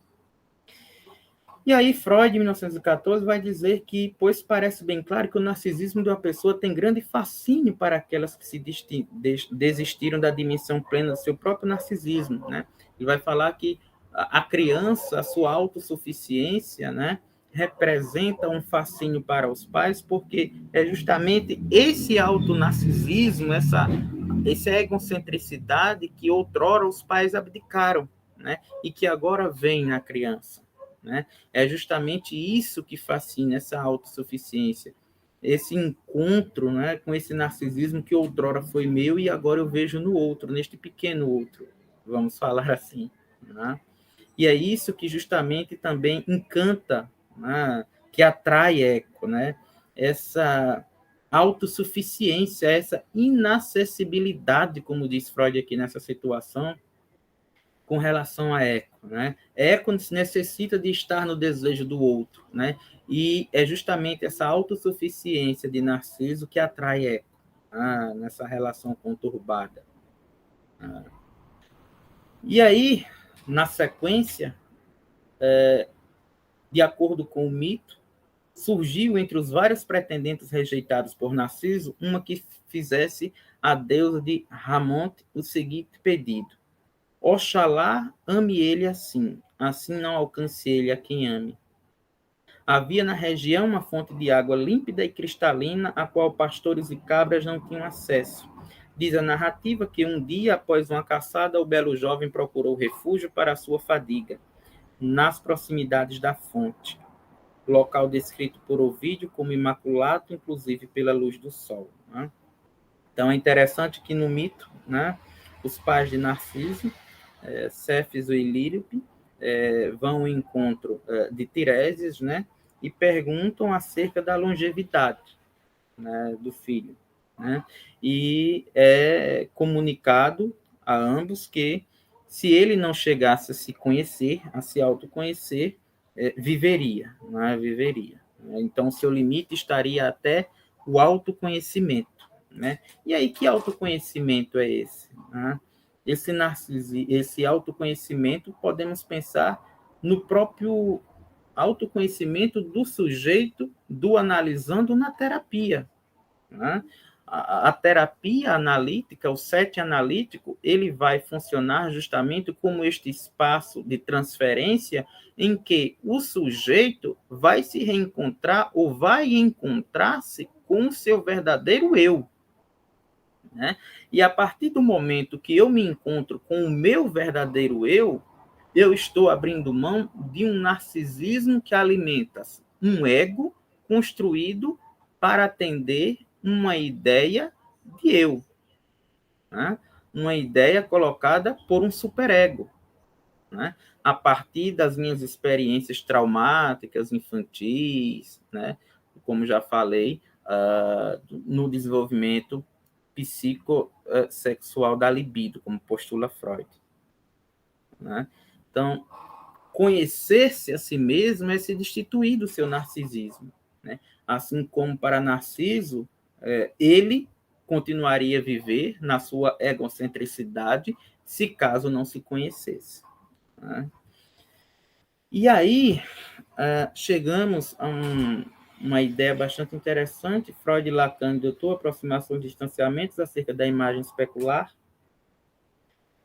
E aí Freud, em 1914, vai dizer que, pois parece bem claro que o narcisismo de uma pessoa tem grande fascínio para aquelas que se desistiram da dimensão plena do seu próprio narcisismo, né? Ele vai falar que a criança, a sua autossuficiência, né, representa um fascínio para os pais, porque é justamente esse autonarcisismo, essa egocentricidade que outrora os pais abdicaram, né, e que agora vem na criança. Né? É justamente isso que fascina, essa autossuficiência, esse encontro, né, com esse narcisismo que outrora foi meu e agora eu vejo no outro, neste pequeno outro, vamos falar assim. Né? E é isso que justamente também encanta, né, que atrai Eco, né? Essa autossuficiência, essa inacessibilidade, como diz Freud aqui nessa situação, com relação a Eco, né? Eco necessita de estar no desejo do outro, né? E é justamente essa autossuficiência de Narciso que atrai Eco, nessa relação conturbada. E aí, na sequência, de acordo com o mito, surgiu entre os vários pretendentes rejeitados por Narciso uma que fizesse à deusa de Ramonte o seguinte pedido: Oxalá ame ele assim, assim não alcance ele a quem ame. Havia na região uma fonte de água límpida e cristalina, a qual pastores e cabras não tinham acesso. Diz a narrativa que um dia, após uma caçada, o belo jovem procurou refúgio para a sua fadiga, nas proximidades da fonte, local descrito por Ovídio como imaculado, inclusive pela luz do sol. Né? Então é interessante que no mito, né, os pais de Narciso, Céfis e Líripe, vão ao encontro de Tiresias, né, e perguntam acerca da longevidade, né, do filho. Né, e é comunicado a ambos que, se ele não chegasse a se conhecer, a se autoconhecer, viveria, né, viveria. Então, seu limite estaria até o autoconhecimento. Né? E aí, que autoconhecimento é esse? Né? Esse autoconhecimento, podemos pensar no próprio autoconhecimento do sujeito, do analisando na terapia. Né? A terapia analítica, o set analítico, ele vai funcionar justamente como este espaço de transferência em que o sujeito vai se reencontrar ou vai encontrar-se com o seu verdadeiro eu. Né? E a partir do momento que eu me encontro com o meu verdadeiro eu estou abrindo mão de um narcisismo que alimenta um ego construído para atender uma ideia de eu. Né? Uma ideia colocada por um superego. Né? A partir das minhas experiências traumáticas, infantis, né? Como já falei, no desenvolvimento psicossexual da libido, como postula Freud. Né? Então, conhecer-se a si mesmo é se destituir do seu narcisismo. Né? Assim como para Narciso, ele continuaria a viver na sua egocentricidade se caso não se conhecesse. Né? E aí, chegamos a uma ideia bastante interessante. Freud e Lacan, doutor, aproximação de distanciamentos acerca da imagem especular.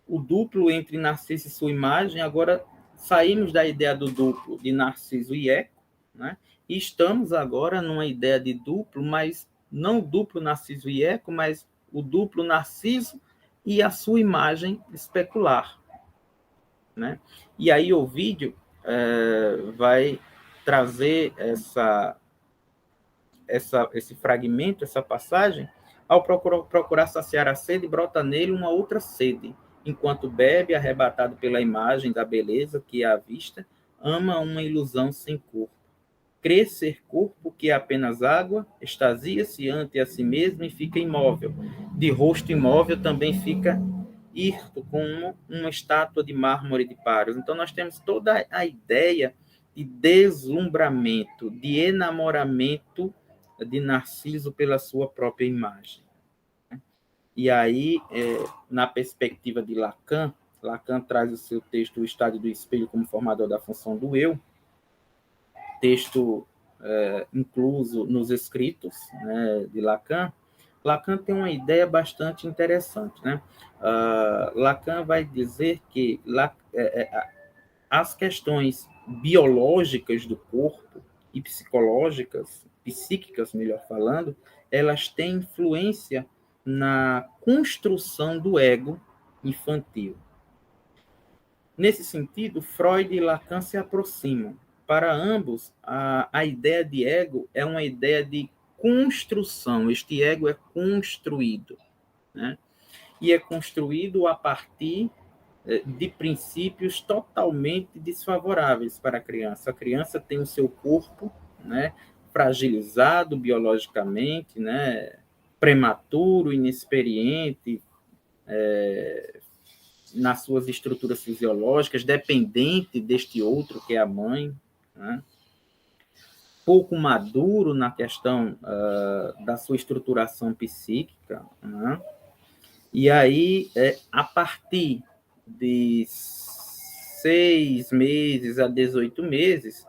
O duplo entre Narciso e sua imagem. Agora saímos da ideia do duplo de Narciso e Eco, né? E estamos agora numa ideia de duplo, mas não o duplo Narciso e Eco, mas o duplo Narciso e a sua imagem especular. Né? E aí Ovídio vai trazer esse fragmento, essa passagem, Ao procurar saciar a sede, brota nele uma outra sede. Enquanto bebe, arrebatado pela imagem da beleza que é à vista, ama uma ilusão sem corpo. Crê ser corpo que é apenas água, extasia-se ante a si mesmo e fica imóvel. De rosto imóvel também fica hirto, como uma estátua de mármore de Paros. Então, nós temos toda a ideia de deslumbramento, de enamoramento de Narciso pela sua própria imagem. E aí, na perspectiva de Lacan, Lacan traz o seu texto O Estádio do Espelho como formador da função do eu, texto incluso nos escritos, né, de Lacan. Lacan tem uma ideia bastante interessante, né? Lacan vai dizer que as questões biológicas do corpo e psicológicas, psíquicas, melhor falando, elas têm influência na construção do ego infantil. Nesse sentido, Freud e Lacan se aproximam. Para ambos, a ideia de ego é uma ideia de construção. Este ego é construído, né? E é construído a partir de princípios totalmente desfavoráveis para a criança. A criança tem o seu corpo, né, fragilizado biologicamente, né, prematuro, inexperiente, nas suas estruturas fisiológicas, dependente deste outro que é a mãe, né? Pouco maduro na questão da sua estruturação psíquica, né? E aí, a partir de 6 meses a 18 meses,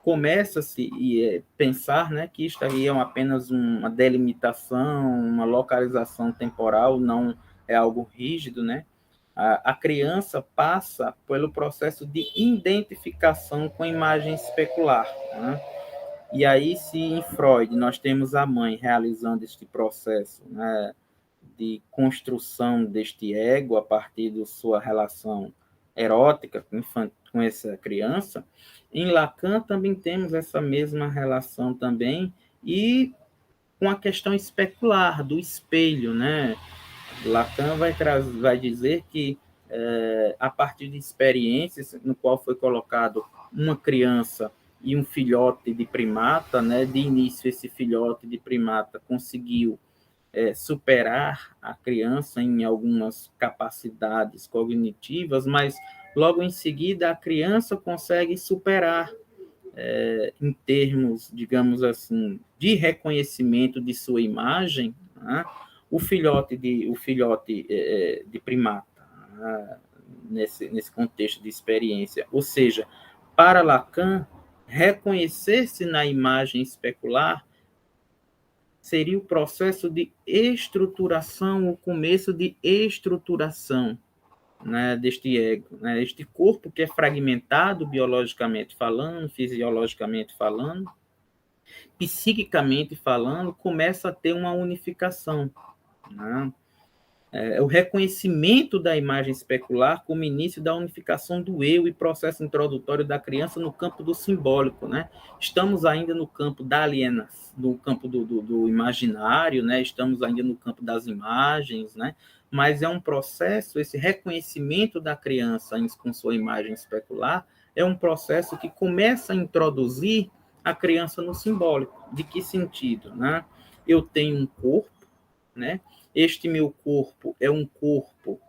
começa-se a pensar, né, que isto aí é apenas uma delimitação, uma localização temporal, não é algo rígido, né? A criança passa pelo processo de identificação com a imagem especular, né? E aí, se em Freud nós temos a mãe realizando este processo, né, de construção deste ego a partir da sua relação erótica com essa criança, em Lacan também temos essa mesma relação também, e com a questão especular do espelho, né? Lacan vai dizer que a partir de experiências no qual foi colocado uma criança e um filhote de primata, né? De início esse filhote de primata conseguiu superar a criança em algumas capacidades cognitivas, mas logo em seguida a criança consegue superar em termos, digamos assim, de reconhecimento de sua imagem, né, o filhote de primata, né, nesse contexto de experiência. Ou seja, para Lacan, reconhecer-se na imagem especular seria o processo de estruturação, o começo de estruturação, né, deste ego, né, este corpo que é fragmentado biologicamente falando, fisiologicamente falando, psiquicamente falando, começa a ter uma unificação, né? O reconhecimento da imagem especular como início da unificação do eu e processo introdutório da criança no campo do simbólico, né? Estamos ainda no campo da alienação, no campo do imaginário, né? Estamos ainda no campo das imagens, né? Mas é um processo, esse reconhecimento da criança com sua imagem especular é um processo que começa a introduzir a criança no simbólico. De que sentido, né? Eu tenho um corpo, né? Este meu corpo é um corpo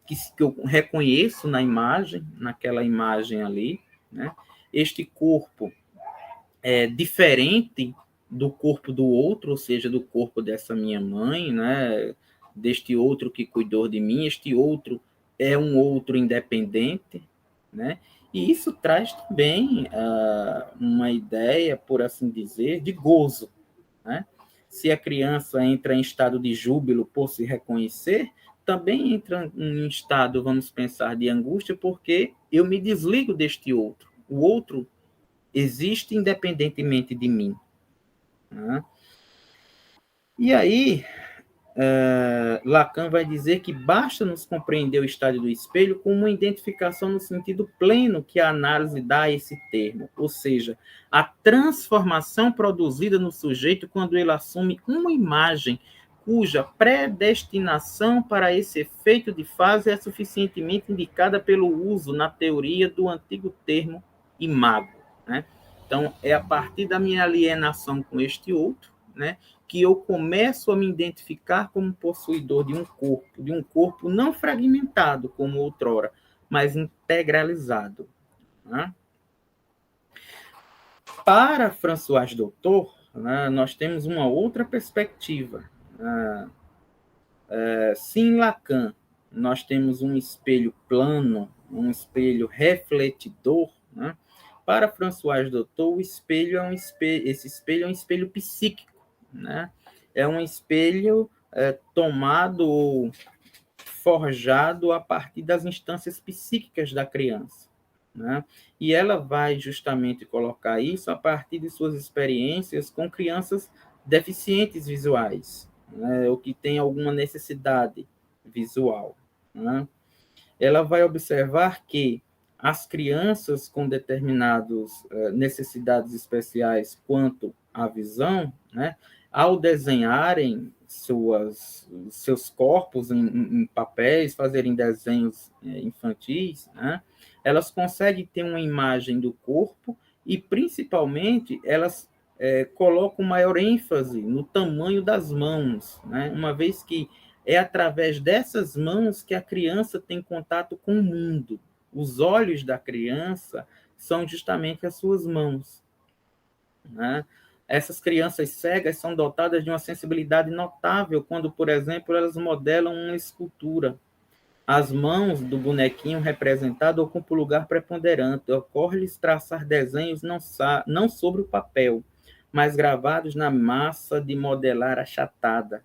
que eu reconheço na imagem, naquela imagem ali, né? Este corpo é diferente do corpo do outro, ou seja, do corpo dessa minha mãe, né? Deste outro que cuidou de mim, este outro é um outro independente, né? E isso traz também uma ideia, por assim dizer, de gozo, né? Se a criança entra em estado de júbilo por se reconhecer, também entra em estado, vamos pensar, de angústia, porque eu me desligo deste outro. O outro existe independentemente de mim, né? E aí, Lacan vai dizer que basta nos compreender o estádio do espelho como uma identificação no sentido pleno que a análise dá a esse termo, ou seja, a transformação produzida no sujeito quando ele assume uma imagem cuja predestinação para esse efeito de fase é suficientemente indicada pelo uso na teoria do antigo termo imago, né? Então, é a partir da minha alienação com este outro, né, que eu começo a me identificar como possuidor de um corpo não fragmentado como outrora, mas integralizado, né? Para François Doutor, né, nós temos uma outra perspectiva. Se em Lacan nós temos um espelho plano, um espelho refletidor, né, para François Doutor, esse espelho é um espelho psíquico, né? É um espelho tomado ou forjado a partir das instâncias psíquicas da criança, né? E ela vai justamente colocar isso a partir de suas experiências com crianças deficientes visuais, né? Ou que têm alguma necessidade visual, né? Ela vai observar que as crianças com determinadas necessidades especiais quanto à visão, né, ao desenharem seus corpos em papéis, fazerem desenhos infantis, né, elas conseguem ter uma imagem do corpo e, principalmente, elas colocam maior ênfase no tamanho das mãos, né, uma vez que é através dessas mãos que a criança tem contato com o mundo. Os olhos da criança são justamente as suas mãos, né? Essas crianças cegas são dotadas de uma sensibilidade notável quando, por exemplo, elas modelam uma escultura. As mãos do bonequinho representado ocupam o lugar preponderante. Ocorre-lhes traçar desenhos não sobre o papel, mas gravados na massa de modelar achatada.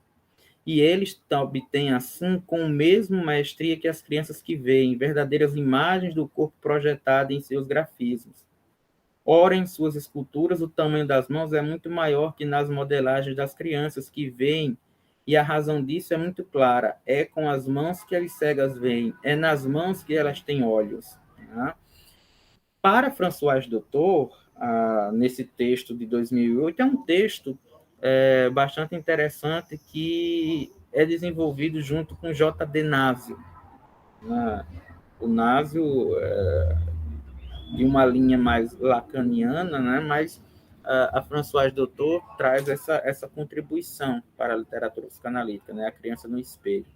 E eles obtêm, assim, com a mesma maestria que as crianças que veem, verdadeiras imagens do corpo projetado em seus grafismos. Ora, em suas esculturas, o tamanho das mãos é muito maior que nas modelagens das crianças que veem, e a razão disso é muito clara. É com as mãos que as cegas veem, é nas mãos que elas têm olhos. Né? Para François Doutor, nesse texto de 2008, é um texto bastante interessante que é desenvolvido junto com J.D. Násio. Né? O Násio de uma linha mais lacaniana, né? Mas a François Doutor traz essa contribuição para a literatura psicanalítica, né? A criança no espelho.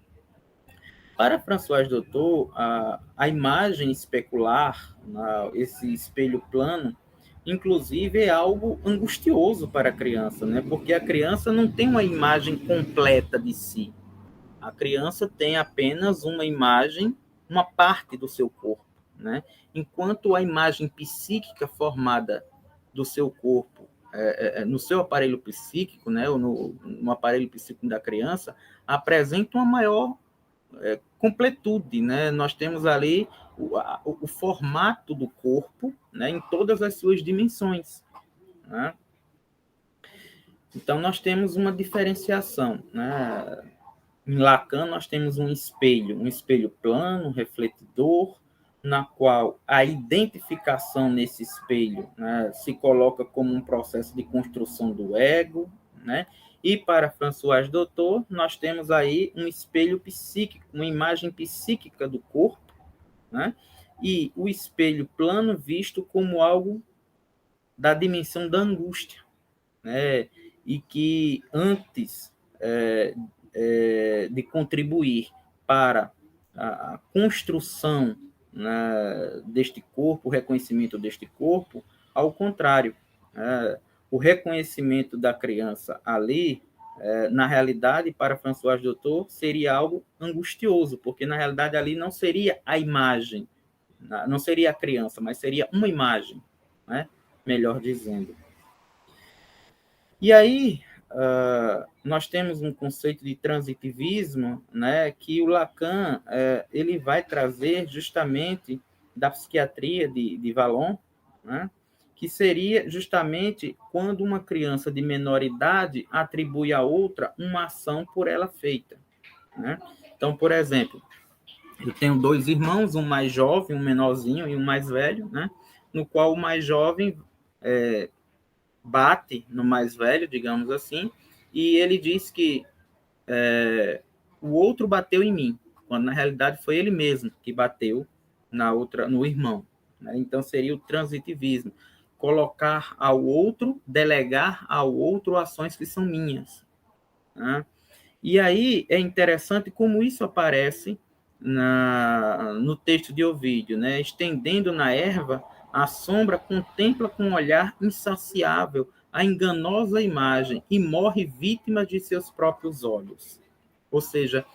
Para François Doutor, a imagem especular, esse espelho plano, inclusive é algo angustioso para a criança, né? Porque a criança não tem uma imagem completa de si. A criança tem apenas uma imagem, uma parte do seu corpo, né? Enquanto a imagem psíquica formada do seu corpo, no seu aparelho psíquico, né? Ou no aparelho psíquico da criança, apresenta uma maior completude, né? Nós temos ali o formato do corpo, né? Em todas as suas dimensões, né? Então, nós temos uma diferenciação, né? Em Lacan, nós temos um espelho plano, refletidor, na qual a identificação nesse espelho, né, se coloca como um processo de construção do ego, né? E para François Doutor, nós temos aí um espelho psíquico, uma imagem psíquica do corpo, né? E o espelho plano visto como algo da dimensão da angústia, né? E que antes de contribuir para a construção, né, deste corpo, o reconhecimento deste corpo, ao contrário, o reconhecimento da criança ali, na realidade, para François Doutor, seria algo angustioso, porque na realidade ali não seria a imagem, não seria a criança, mas seria uma imagem, né? Melhor dizendo. E aí, nós temos um conceito de transitivismo, né, que o Lacan ele vai trazer justamente da psiquiatria de Vallon, né, que seria justamente quando uma criança de menor idade atribui a outra uma ação por ela feita. Né? Então, por exemplo, eu tenho dois irmãos, um mais jovem, um menorzinho e um mais velho, né, no qual o mais jovem bate no mais velho, digamos assim, e ele diz que o outro bateu em mim, quando na realidade foi ele mesmo que bateu no irmão. Né? Então seria o transitivismo, colocar ao outro, delegar ao outro ações que são minhas. Né? E aí é interessante como isso aparece no texto de Ovídio, né? Estendendo na erva, a sombra contempla com um olhar insaciável a enganosa imagem e morre vítima de seus próprios olhos. Ou seja,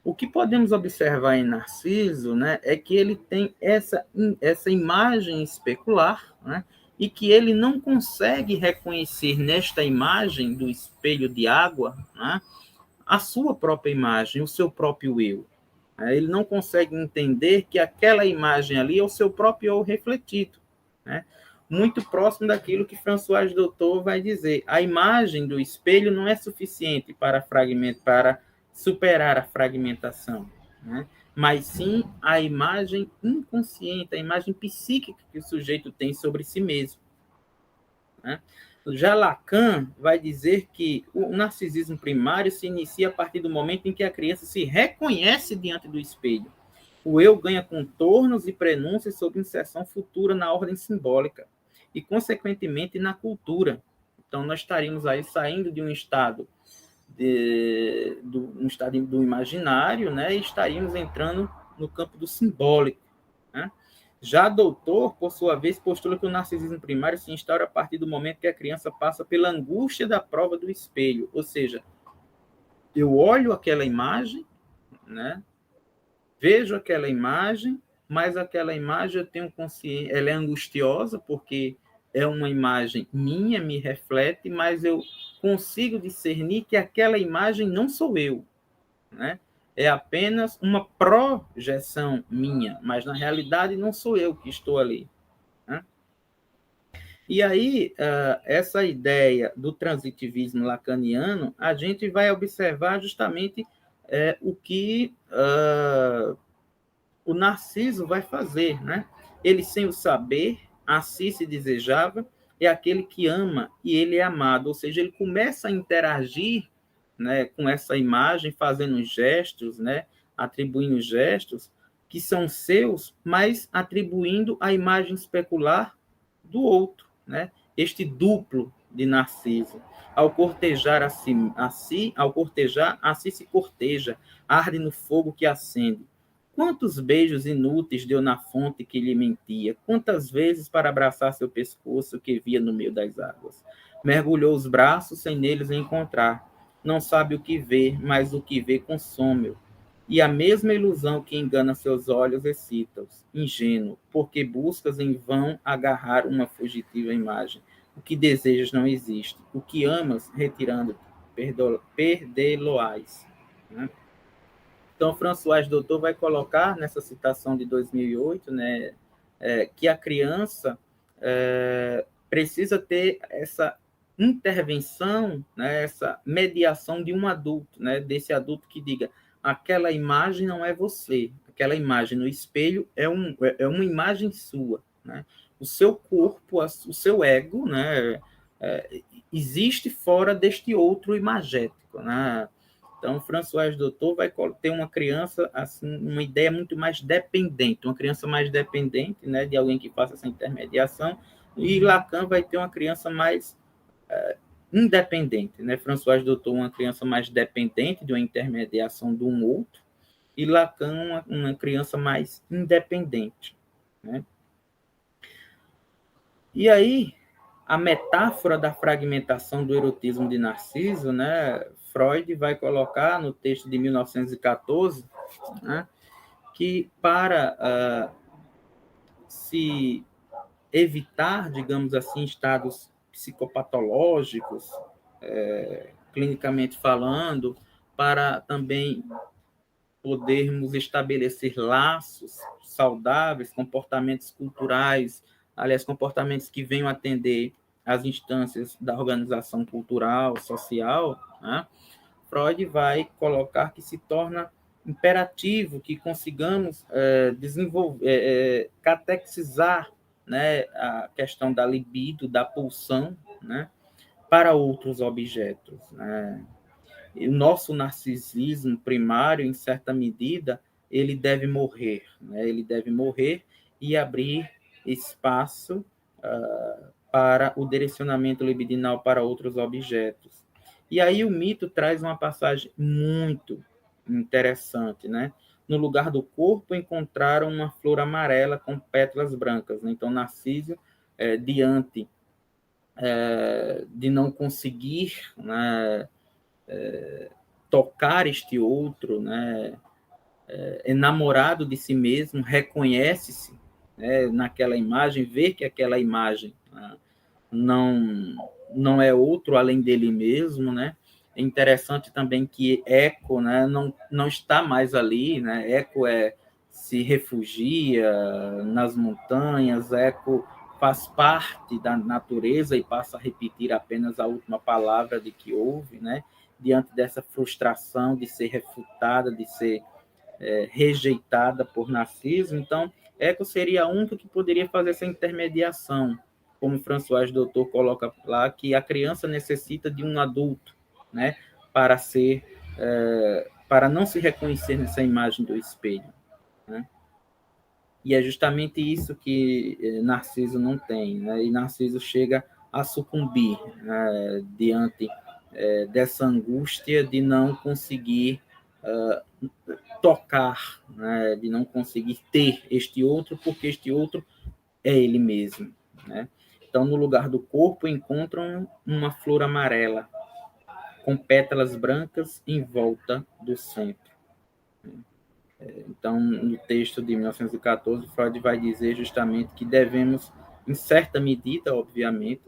o que podemos observar em Narciso, né, é que ele tem essa imagem especular, né, e que ele não consegue reconhecer nesta imagem do espelho de água, né, a sua própria imagem, o seu próprio eu. Ele não consegue entender que aquela imagem ali é o seu próprio eu refletido. Né? Muito próximo daquilo que François Doutor vai dizer. A imagem do espelho não é suficiente para superar a fragmentação, né? Mas sim a imagem inconsciente, a imagem psíquica que o sujeito tem sobre si mesmo. Né? Já Lacan vai dizer que o narcisismo primário se inicia a partir do momento em que a criança se reconhece diante do espelho. O eu ganha contornos e prenúncios sobre inserção futura na ordem simbólica e, consequentemente, na cultura. Então, nós estaríamos aí saindo de um estado do imaginário, né, e estaríamos entrando no campo do simbólico. Né? Já Doutor, por sua vez, postula que o narcisismo primário se instaura a partir do momento que a criança passa pela angústia da prova do espelho, ou seja, eu olho aquela imagem, né, vejo aquela imagem, mas aquela imagem eu tenho consciência, ela é angustiosa porque é uma imagem minha, me reflete, mas eu consigo discernir que aquela imagem não sou eu, né? É apenas uma projeção minha, mas na realidade não sou eu que estou ali. Né? E aí, essa ideia do transitivismo lacaniano, a gente vai observar justamente o que o Narciso vai fazer. Né? Ele, sem o saber, assim se desejava, é aquele que ama e ele é amado, ou seja, ele começa a interagir, né, com essa imagem, fazendo gestos, né, atribuindo gestos que são seus, mas atribuindo a imagem especular do outro, né? Este duplo de Narciso. Ao cortejar ao cortejar, assim se corteja, arde no fogo que acende. Quantos beijos inúteis deu na fonte que lhe mentia? Quantas vezes para abraçar seu pescoço que via no meio das águas? Mergulhou os braços sem neles encontrar. Não sabe o que vê, mas o que vê consome-o. E a mesma ilusão que engana seus olhos excita-os. Ingênuo, porque buscas em vão agarrar uma fugitiva imagem. O que desejas não existe. O que amas, retirando-te, perdê-lo-ás. Né? Então, François Doutor vai colocar nessa citação de 2008, né, que a criança precisa ter essa intervenção, né, essa mediação de um adulto, né, desse adulto que diga: aquela imagem não é você, aquela imagem no espelho é uma imagem sua. Né? O seu corpo, o seu ego, né, existe fora deste outro imagético. Né? Então, François Doutor vai ter uma criança, assim, uma ideia muito mais dependente, uma criança mais dependente, né, de alguém que faça essa intermediação, e Lacan vai ter uma criança mais independente, né? François Doutor, uma criança mais dependente de uma intermediação de um outro, e Lacan, uma criança mais independente, né? E aí, a metáfora da fragmentação do erotismo de Narciso, né, Freud vai colocar no texto de 1914, né, que para se evitar, digamos assim, estados psicopatológicos, clinicamente falando, para também podermos estabelecer laços saudáveis, comportamentos culturais, aliás, comportamentos que venham atender às instâncias da organização cultural, social, né? Freud vai colocar que se torna imperativo que consigamos desenvolver, catexizar, né, a questão da libido, da pulsão, né, para outros objetos. Né? o nosso narcisismo primário, em certa medida, ele deve morrer, né? Ele deve morrer e abrir espaço para o direcionamento libidinal para outros objetos. E aí o mito traz uma passagem muito interessante, né? No lugar do corpo encontraram uma flor amarela com pétalas brancas, né? Então Narciso, diante de não conseguir, né, tocar este outro, né, enamorado de si mesmo, reconhece-se, né, naquela imagem, vê que aquela imagem, né, não é outro além dele mesmo, né? É interessante também que Eco, né, não está mais ali, né? Eco se refugia nas montanhas, Eco faz parte da natureza e passa a repetir apenas a última palavra de que houve, né? Diante dessa frustração de ser refutada, de ser rejeitada por Narciso. Então, Eco seria a única que poderia fazer essa intermediação, como François Doutor coloca lá, que a criança necessita de um adulto, né, para não se reconhecer nessa imagem do espelho, né? E é justamente isso que Narciso não tem, né? E Narciso chega a sucumbir, né, diante dessa angústia de não conseguir tocar, né, de não conseguir ter este outro, porque este outro é ele mesmo, né? Então, no lugar do corpo, encontram uma flor amarela, com pétalas brancas em volta do centro. Então, no texto de 1914, Freud vai dizer justamente que devemos, em certa medida, obviamente,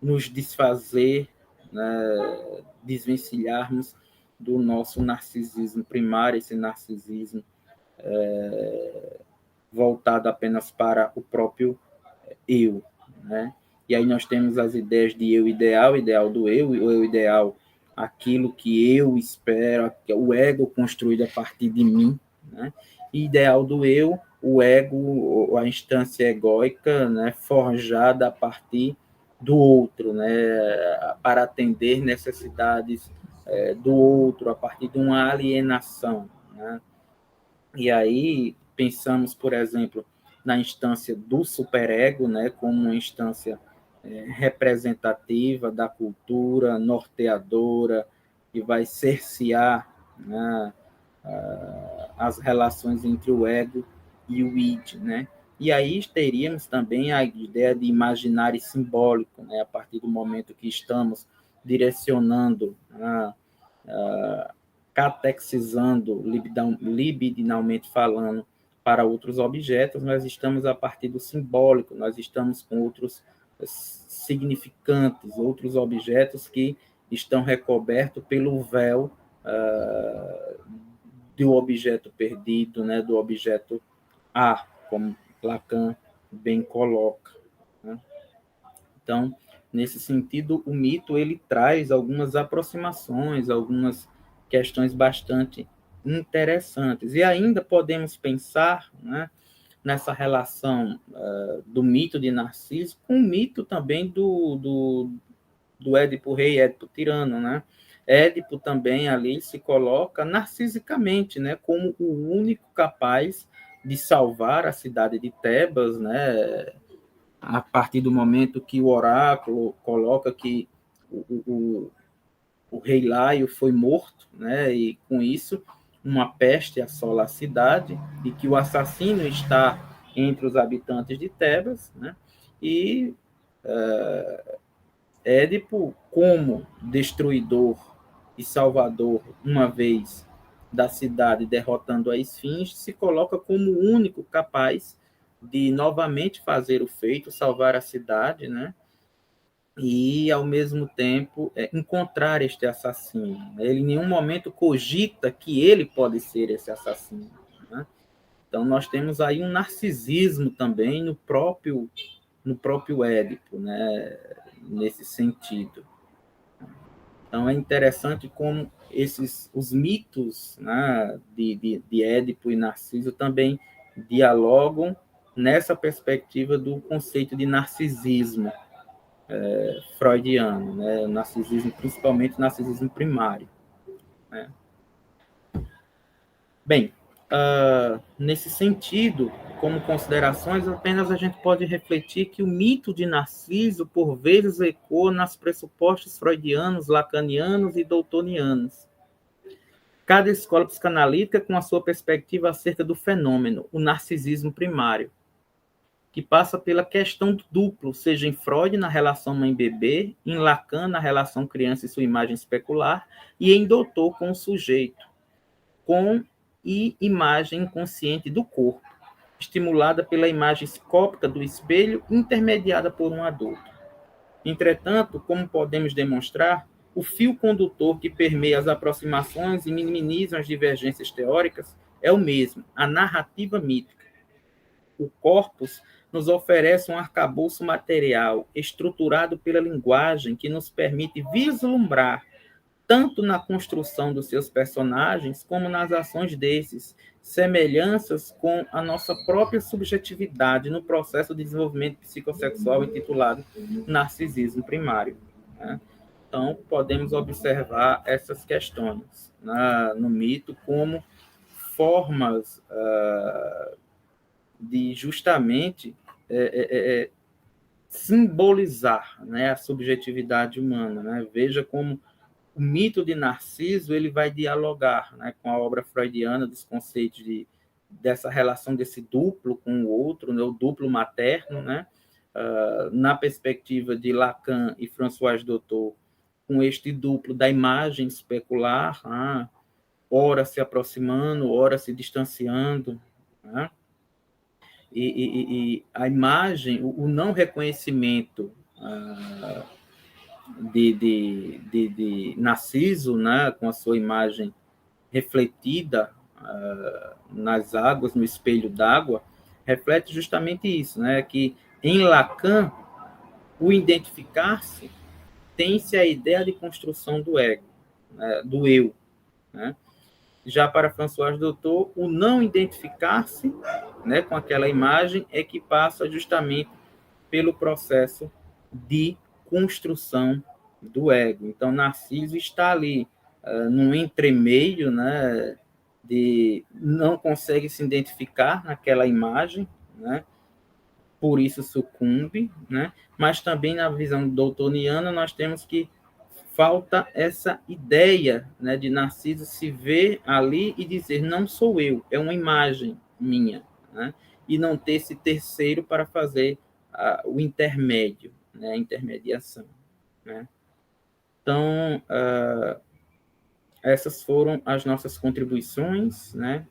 nos desfazer, né, desvencilharmos do nosso narcisismo primário, esse narcisismo voltado apenas para o próprio eu, né? E aí nós temos as ideias de eu ideal, ideal do eu, o eu ideal, aquilo que eu espero, o ego construído a partir de mim, né? E ideal do eu, o ego, a instância egóica, né, forjada a partir do outro, né, para atender necessidades do outro, a partir de uma alienação, né? E aí pensamos, por exemplo, na instância do superego, né, como uma instância representativa da cultura, norteadora, que vai cercear, né, as relações entre o ego e o id, né? E aí teríamos também a ideia de imaginário simbólico, né, a partir do momento que estamos direcionando, catexizando, libidinalmente falando, para outros objetos, nós estamos a partir do simbólico, nós estamos com outros significantes, outros objetos que estão recobertos pelo véu do objeto perdido, né, do objeto A, como Lacan bem coloca, né? Então, nesse sentido, o mito ele traz algumas aproximações, algumas questões bastante interessantes. E ainda podemos pensar, né, nessa relação do mito de Narciso com o mito também do Édipo Rei e Édipo Tirano, né? Édipo também ali se coloca narcisicamente, né, como o único capaz de salvar a cidade de Tebas, né, a partir do momento que o oráculo coloca que o rei Laio foi morto, né, e com isso uma peste assola a cidade e que o assassino está entre os habitantes de Tebas, né, e Édipo, como destruidor e salvador, uma vez da cidade derrotando a Esfinge, se coloca como o único capaz de novamente fazer o feito, salvar a cidade, né? E, ao mesmo tempo, encontrar este assassino. Ele em nenhum momento cogita que ele pode ser esse assassino, né? Então, nós temos aí um narcisismo também no próprio Édipo, né? Nesse sentido. Então, é interessante como os mitos, né, de Édipo e Narciso também dialogam nessa perspectiva do conceito de narcisismo, freudiano, né? O narcisismo, principalmente o narcisismo primário, né? Bem, nesse sentido, como considerações, apenas a gente pode refletir que o mito de Narciso, por vezes, ecoa nas pressupostos freudianos, lacanianos e daltonianos. Cada escola psicanalítica com a sua perspectiva acerca do fenômeno, o narcisismo primário, que passa pela questão do duplo, seja em Freud na relação mãe-bebê, em Lacan na relação criança e sua imagem especular, e em Doutor com o sujeito, com e imagem inconsciente do corpo, estimulada pela imagem scópica do espelho, intermediada por um adulto. Entretanto, como podemos demonstrar, o fio condutor que permeia as aproximações e minimiza as divergências teóricas é o mesmo, a narrativa mítica. O corpus nos oferece um arcabouço material estruturado pela linguagem que nos permite vislumbrar tanto na construção dos seus personagens como nas ações desses, semelhanças com a nossa própria subjetividade no processo de desenvolvimento psicossexual intitulado narcisismo primário, né? Então, podemos observar essas questões no mito como formas de justamente simbolizar, né, a subjetividade humana, né? Veja como o mito de Narciso ele vai dialogar, né, com a obra freudiana dos conceitos dessa relação desse duplo com o outro, né, o duplo materno, né, na perspectiva de Lacan e François Doutor, com este duplo da imagem especular, ora se aproximando, ora se distanciando, né, e a imagem, o não reconhecimento de Narciso, né, com a sua imagem refletida nas águas, no espelho d'água, reflete justamente isso, né, que em Lacan, o identificar-se tem-se a ideia de construção do ego, né, do eu, né? Já para François Doutor, o não identificar-se, né, com aquela imagem é que passa justamente pelo processo de construção do ego. Então, Narciso está ali num entremeio, né, de não consegue se identificar naquela imagem, né, por isso sucumbe, né, mas também na visão daltoniana nós temos que falta essa ideia, né, de Narciso se ver ali e dizer não sou eu, é uma imagem minha, né, e não ter esse terceiro para fazer o intermédio, né, a intermediação, né. Então, essas foram as nossas contribuições, né.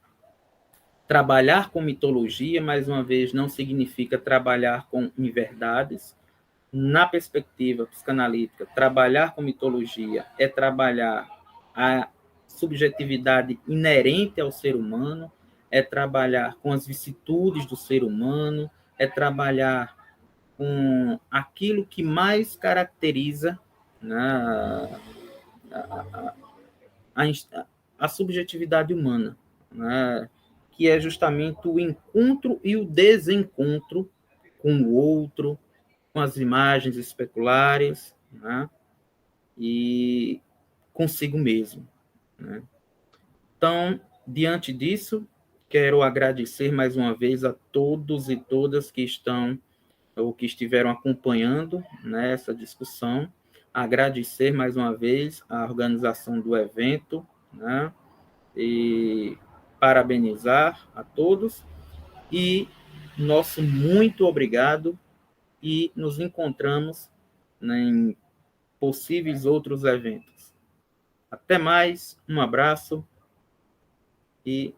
Trabalhar com mitologia, mais uma vez, não significa trabalhar com inverdades. Na perspectiva psicanalítica, trabalhar com mitologia é trabalhar a subjetividade inerente ao ser humano, é trabalhar com as vicissitudes do ser humano, é trabalhar com aquilo que mais caracteriza, né, a subjetividade humana, né, que é justamente o encontro e o desencontro com o outro, com as imagens especulares, né, e consigo mesmo, né. Então, diante disso, quero agradecer mais uma vez a todos e todas que estão ou que estiveram acompanhando nessa discussão, agradecer mais uma vez a organização do evento, né, e parabenizar a todos e nosso muito obrigado e nos encontramos, né, em possíveis outros eventos. Até mais, um abraço e